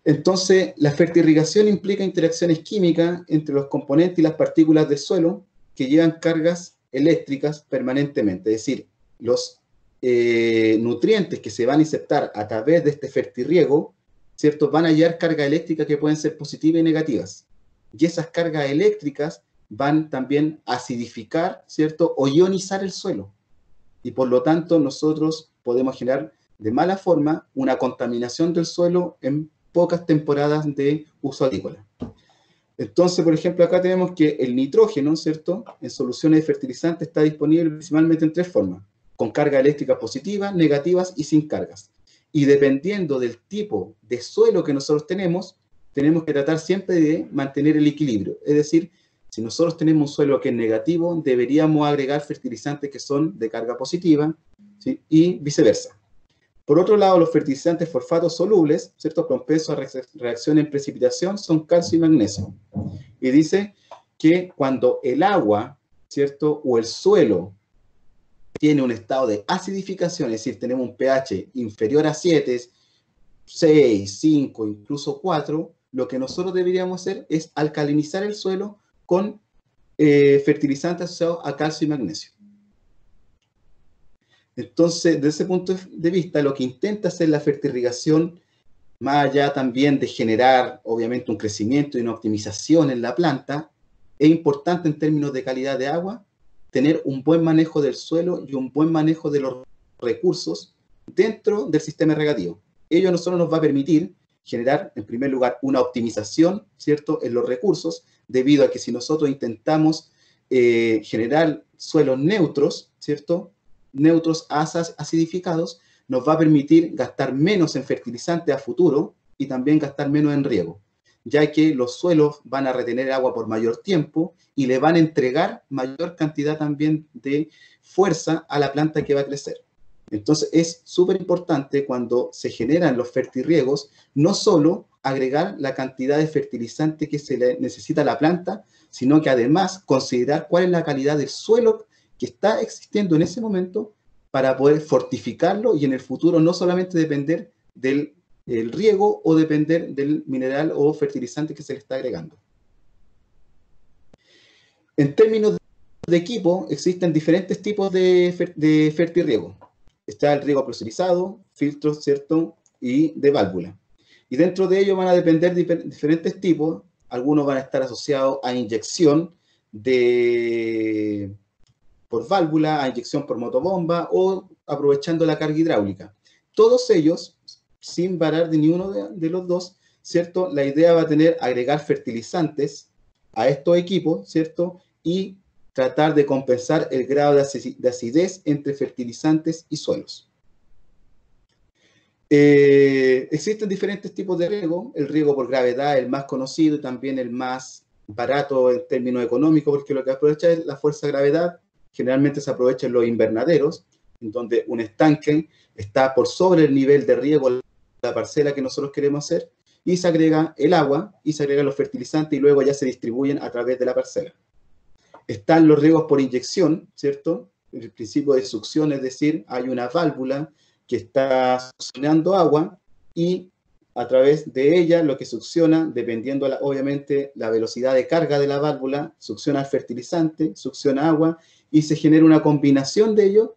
Entonces, la fertirrigación implica interacciones químicas entre los componentes y las partículas del suelo que llevan cargas eléctricas permanentemente. Es decir, los nutrientes que se van a insertar a través de este fertirriego, ¿cierto? Van a llevar cargas eléctricas que pueden ser positivas y negativas. Y esas cargas eléctricas van también a acidificar, ¿cierto? O ionizar el suelo. Y por lo tanto, nosotros podemos generar de mala forma una contaminación del suelo en pocas temporadas de uso agrícola. Entonces, por ejemplo, acá tenemos que el nitrógeno, ¿cierto? En soluciones de fertilizantes está disponible principalmente en tres formas: con cargas eléctricas positivas, negativas y sin cargas. Y dependiendo del tipo de suelo que nosotros tenemos que tratar siempre de mantener el equilibrio. Es decir, si nosotros tenemos un suelo que es negativo, deberíamos agregar fertilizantes que son de carga positiva, ¿sí? Y viceversa. Por otro lado, los fertilizantes fosfatos solubles, ¿cierto? Propensos a reacción en precipitación, son calcio y magnesio. Y dice que cuando el agua, ¿cierto? O el suelo tiene un estado de acidificación, es decir, tenemos un pH inferior a 7, 6, 5, incluso 4, lo que nosotros deberíamos hacer es alcalinizar el suelo con fertilizantes asociados a calcio y magnesio. Entonces, desde ese punto de vista, lo que intenta hacer la fertirrigación, más allá también de generar, obviamente, un crecimiento y una optimización en la planta, es importante en términos de calidad de agua, tener un buen manejo del suelo y un buen manejo de los recursos dentro del sistema regativo. Ello a nosotros nos va a permitir generar, en primer lugar, una optimización, ¿cierto?, en los recursos, debido a que si nosotros intentamos generar suelos neutros, ¿cierto?, neutros acidificados, nos va a permitir gastar menos en fertilizante a futuro y también gastar menos en riego, ya que los suelos van a retener agua por mayor tiempo y le van a entregar mayor cantidad también de fuerza a la planta que va a crecer. Entonces es súper importante cuando se generan los fertirriegos, no solo agregar la cantidad de fertilizante que se le necesita a la planta, sino que además considerar cuál es la calidad del suelo que está existiendo en ese momento para poder fortificarlo y en el futuro no solamente depender del riego o depender del mineral o fertilizante que se le está agregando. En términos de equipo, existen diferentes tipos de fertirriego. Está el riego presurizado, filtros, ¿cierto? Y de válvula. Y dentro de ellos van a depender diferentes tipos. Algunos van a estar asociados a inyección por válvula, a inyección por motobomba o aprovechando la carga hidráulica. Todos ellos, sin varar de ninguno de los dos, ¿cierto? La idea va a tener agregar fertilizantes a estos equipos, ¿cierto? Y tratar de compensar el grado de acidez entre fertilizantes y suelos. Existen diferentes tipos de riego. El riego por gravedad, el más conocido y también el más barato en términos económicos, porque lo que aprovecha es la fuerza de gravedad. Generalmente se aprovecha en los invernaderos, en donde un estanque está por sobre el nivel de riego de la parcela que nosotros queremos hacer, y se agrega el agua, y se agregan los fertilizantes, y luego ya se distribuyen a través de la parcela. Están los riegos por inyección, ¿cierto? El principio de succión, es decir, hay una válvula que está succionando agua, y a través de ella lo que succiona, dependiendo obviamente la velocidad de carga de la válvula, succiona el fertilizante, succiona agua, y se genera una combinación de ello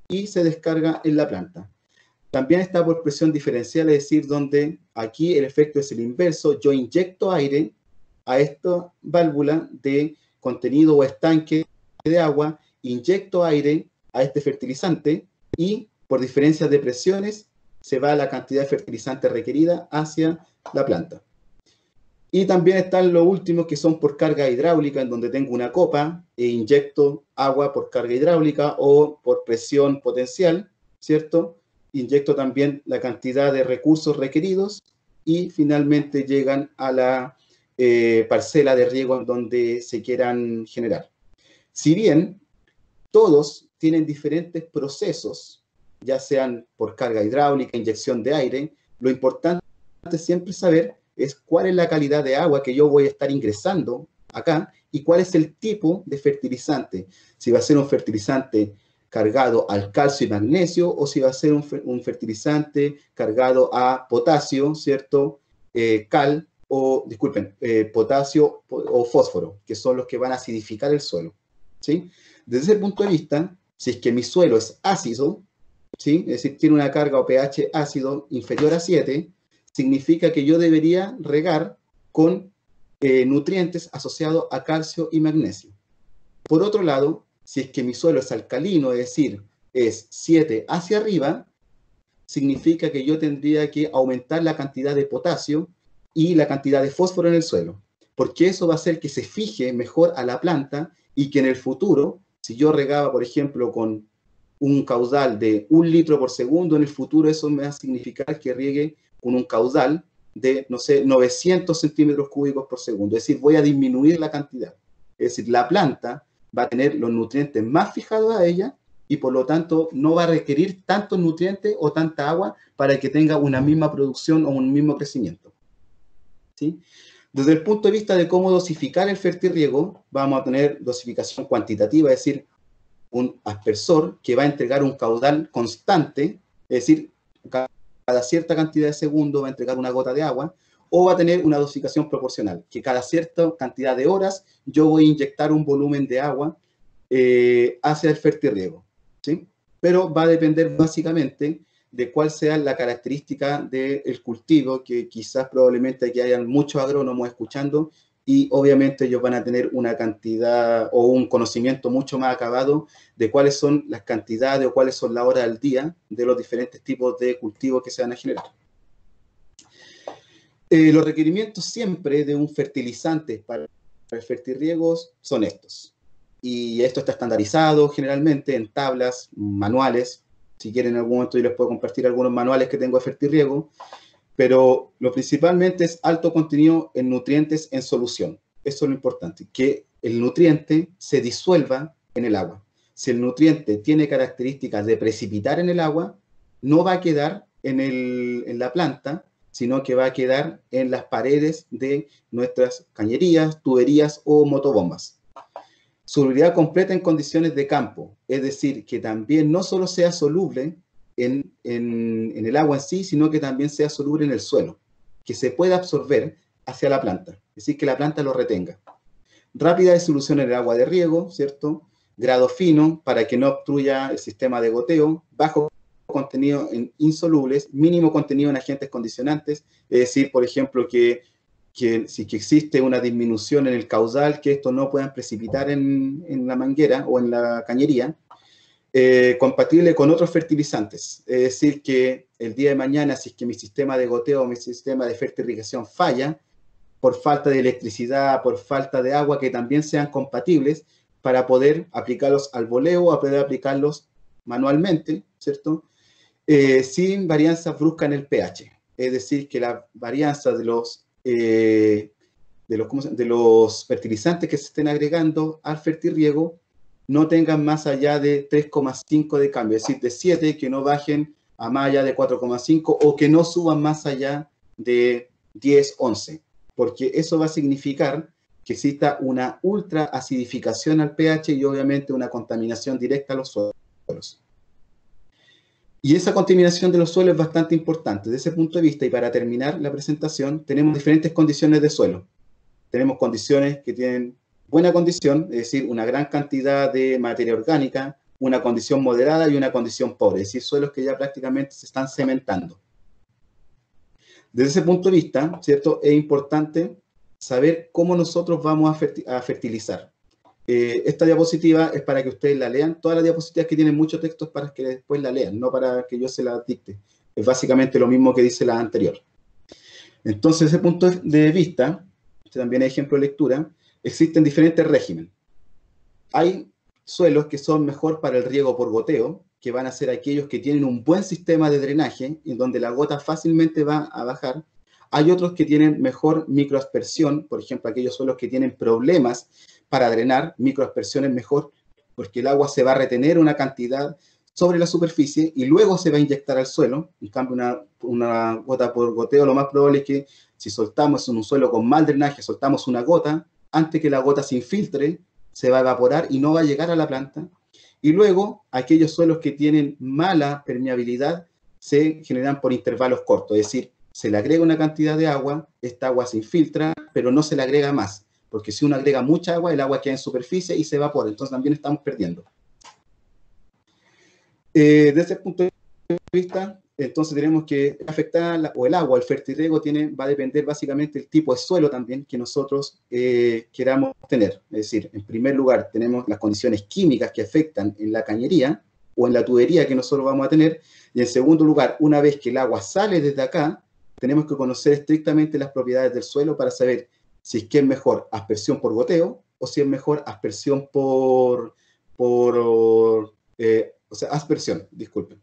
y se descarga en la planta. También está por presión diferencial, es decir, donde aquí el efecto es el inverso. Yo inyecto aire a esta válvula de contenido o estanque de agua, inyecto aire a este fertilizante y por diferencias de presiones se va la cantidad de fertilizante requerida hacia la planta. Y también están los últimos que son por carga hidráulica, en donde tengo una copa e inyecto agua por carga hidráulica o por presión potencial, ¿cierto? Inyecto también la cantidad de recursos requeridos y finalmente llegan a la parcela de riego en donde se quieran generar. Si bien todos tienen diferentes procesos, ya sean por carga hidráulica, inyección de aire, lo importante es siempre saber es cuál es la calidad de agua que yo voy a estar ingresando acá y cuál es el tipo de fertilizante. Si va a ser un fertilizante cargado al calcio y magnesio o si va a ser un fertilizante cargado a potasio, ¿cierto? Potasio o fósforo, que son los que van a acidificar el suelo, ¿sí? Desde ese punto de vista, si es que mi suelo es ácido, ¿sí? Es decir, tiene una carga o pH ácido inferior a 7, significa que yo debería regar con nutrientes asociados a calcio y magnesio. Por otro lado, si es que mi suelo es alcalino, es decir, es 7 hacia arriba, significa que yo tendría que aumentar la cantidad de potasio y la cantidad de fósforo en el suelo, porque eso va a hacer que se fije mejor a la planta y que en el futuro, si yo regaba, por ejemplo, con un caudal de 1 litro por segundo, en el futuro eso me va a significar que riegue con un caudal de, no sé, 900 centímetros cúbicos por segundo. Es decir, voy a disminuir la cantidad. Es decir, la planta va a tener los nutrientes más fijados a ella y por lo tanto no va a requerir tantos nutrientes o tanta agua para que tenga una misma producción o un mismo crecimiento. ¿Sí? Desde el punto de vista de cómo dosificar el fertirriego, vamos a tener dosificación cuantitativa, es decir, un aspersor que va a entregar un caudal constante, es decir, cada cierta cantidad de segundos va a entregar una gota de agua, o va a tener una dosificación proporcional, que cada cierta cantidad de horas yo voy a inyectar un volumen de agua hacia el fertirriego, ¿sí? Pero va a depender básicamente de cuál sea la característica del cultivo, que quizás probablemente aquí hayan muchos agrónomos escuchando, y obviamente ellos van a tener una cantidad o un conocimiento mucho más acabado de cuáles son las cantidades o cuáles son las horas al día de los diferentes tipos de cultivos que se van a generar. Los requerimientos siempre de un fertilizante para el fertirriego son estos. Y esto está estandarizado generalmente en tablas, manuales. Si quieren en algún momento yo les puedo compartir algunos manuales que tengo de fertirriego. Pero lo principalmente es alto contenido en nutrientes en solución. Eso es lo importante, que el nutriente se disuelva en el agua. Si el nutriente tiene características de precipitar en el agua, no va a quedar en la planta, sino que va a quedar en las paredes de nuestras cañerías, tuberías o motobombas. Solubilidad completa en condiciones de campo, es decir, que también no solo sea soluble en el agua en sí, sino que también sea soluble en el suelo, que se pueda absorber hacia la planta, es decir, que la planta lo retenga. Rápida disolución en el agua de riego, ¿cierto? Grado fino para que no obstruya el sistema de goteo, bajo contenido en insolubles, mínimo contenido en agentes condicionantes, es decir, por ejemplo, que si existe una disminución en el caudal, que estos no puedan precipitar en la manguera o en la cañería, compatible con otros fertilizantes. Es decir, que el día de mañana, si es que mi sistema de goteo o mi sistema de fertirrigación falla, por falta de electricidad, por falta de agua, que también sean compatibles, para poder aplicarlos al voleo, a poder aplicarlos manualmente, ¿cierto? Sin varianzas bruscas en el pH. Es decir, que la varianza de los fertilizantes que se estén agregando al fertirriego no tengan más allá de 3,5 de cambio, es decir, de 7, que no bajen a más allá de 4,5 o que no suban más allá de 10, 11, porque eso va a significar que exista una ultra acidificación al pH y obviamente una contaminación directa a los suelos. Y esa contaminación de los suelos es bastante importante. Desde ese punto de vista, y para terminar la presentación, tenemos diferentes condiciones de suelo. Tenemos condiciones que tienen buena condición, es decir, una gran cantidad de materia orgánica, una condición moderada y una condición pobre, es decir, suelos que ya prácticamente se están cementando. Desde ese punto de vista, ¿cierto?, es importante saber cómo nosotros vamos a fertilizar. Esta diapositiva es para que ustedes la lean. Todas las diapositivas que tienen mucho texto es para que después la lean, no para que yo se la dicte. Es básicamente lo mismo que dice la anterior. Entonces, desde ese punto de vista, este también es ejemplo de lectura, existen diferentes regímenes. Hay suelos que son mejor para el riego por goteo, que van a ser aquellos que tienen un buen sistema de drenaje, en donde la gota fácilmente va a bajar. Hay otros que tienen mejor microaspersión, por ejemplo, aquellos suelos que tienen problemas para drenar, microaspersión es mejor, porque el agua se va a retener una cantidad sobre la superficie y luego se va a inyectar al suelo. En cambio, una gota por goteo, lo más probable es que si soltamos en un suelo con mal drenaje, soltamos una gota, antes que la gota se infiltre, se va a evaporar y no va a llegar a la planta. Y luego, aquellos suelos que tienen mala permeabilidad se generan por intervalos cortos, es decir, se le agrega una cantidad de agua, esta agua se infiltra, pero no se le agrega más, porque si uno agrega mucha agua, el agua queda en superficie y se evapora, entonces también estamos perdiendo. Desde ese punto de vista, entonces tenemos que afectar, o el agua, el fertirriego va a depender básicamente del tipo de suelo también que nosotros queramos tener. Es decir, en primer lugar tenemos las condiciones químicas que afectan en la cañería o en la tubería que nosotros vamos a tener, y en segundo lugar, una vez que el agua sale desde acá, tenemos que conocer estrictamente las propiedades del suelo para saber si es que es mejor aspersión por goteo o si es mejor aspersión aspersión, disculpen.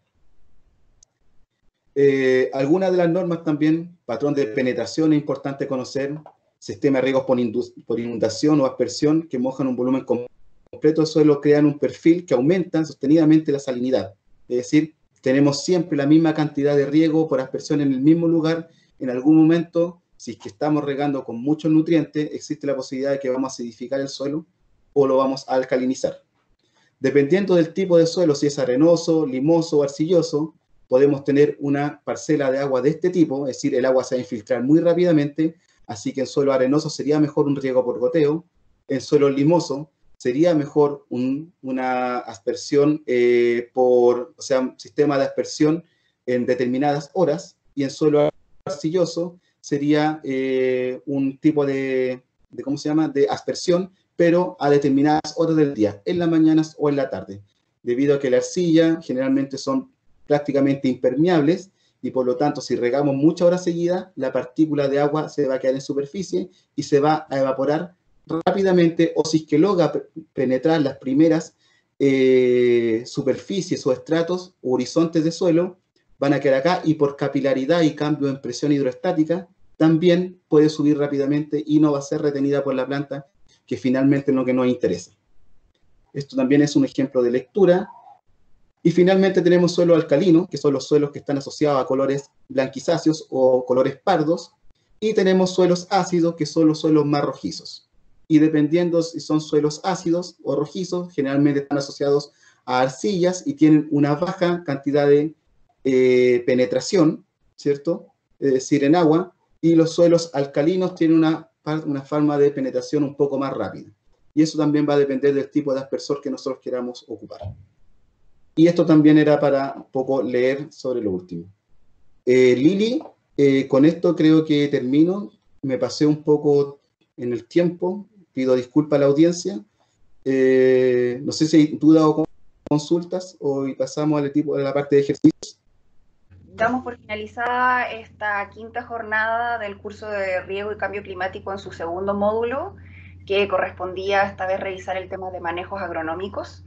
Algunas de las normas también, patrón de penetración es importante conocer, sistema de riegos por inundación o aspersión que mojan un volumen completo del suelo, crean un perfil que aumenta sostenidamente la salinidad. Es decir, tenemos siempre la misma cantidad de riego por aspersión en el mismo lugar. En algún momento, si es que estamos regando con muchos nutrientes, existe la posibilidad de que vamos a acidificar el suelo o lo vamos a alcalinizar. Dependiendo del tipo de suelo, si es arenoso, limoso o arcilloso, podemos tener una parcela de agua de este tipo, es decir, el agua se va a infiltrar muy rápidamente, así que en suelo arenoso sería mejor un riego por goteo, en suelo limoso sería mejor una aspersión un sistema de aspersión en determinadas horas, y en suelo arcilloso sería un tipo de aspersión, pero a determinadas horas del día, en las mañanas o en la tarde, debido a que la arcilla generalmente son prácticamente impermeables, y por lo tanto, si regamos muchas horas seguidas, la partícula de agua se va a quedar en superficie y se va a evaporar rápidamente, o si es que logra penetrar las primeras superficies o estratos o horizontes de suelo, van a quedar acá, y por capilaridad y cambio en presión hidroestática, también puede subir rápidamente y no va a ser retenida por la planta, que finalmente es lo que nos interesa. Esto también es un ejemplo de lectura. Y finalmente tenemos suelo alcalino, que son los suelos que están asociados a colores blanquizáceos o colores pardos, y tenemos suelos ácidos, que son los suelos más rojizos. Y dependiendo si son suelos ácidos o rojizos, generalmente están asociados a arcillas y tienen una baja cantidad de penetración, ¿cierto? Es decir, en agua, y los suelos alcalinos tienen una forma de penetración un poco más rápida. Y eso también va a depender del tipo de aspersor que nosotros queramos ocupar. Y esto también era para un poco leer sobre lo último. Lili, con esto creo que termino. Me pasé un poco en el tiempo. Pido disculpas a la audiencia. No sé si hay dudas o consultas, o pasamos a la parte de ejercicios. Damos por finalizada esta quinta jornada del curso de riego y cambio climático en su segundo módulo, que correspondía esta vez revisar el tema de manejos agronómicos.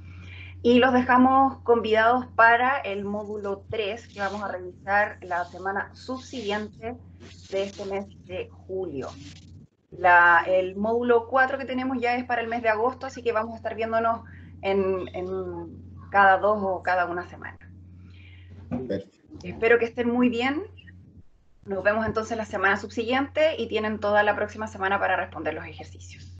Y los dejamos convidados para el módulo 3, que vamos a revisar la semana subsiguiente de este mes de julio. El módulo 4 que tenemos ya es para el mes de agosto, así que vamos a estar viéndonos en cada 2 o cada una semana. Perfecto. Espero que estén muy bien. Nos vemos entonces la semana subsiguiente y tienen toda la próxima semana para responder los ejercicios.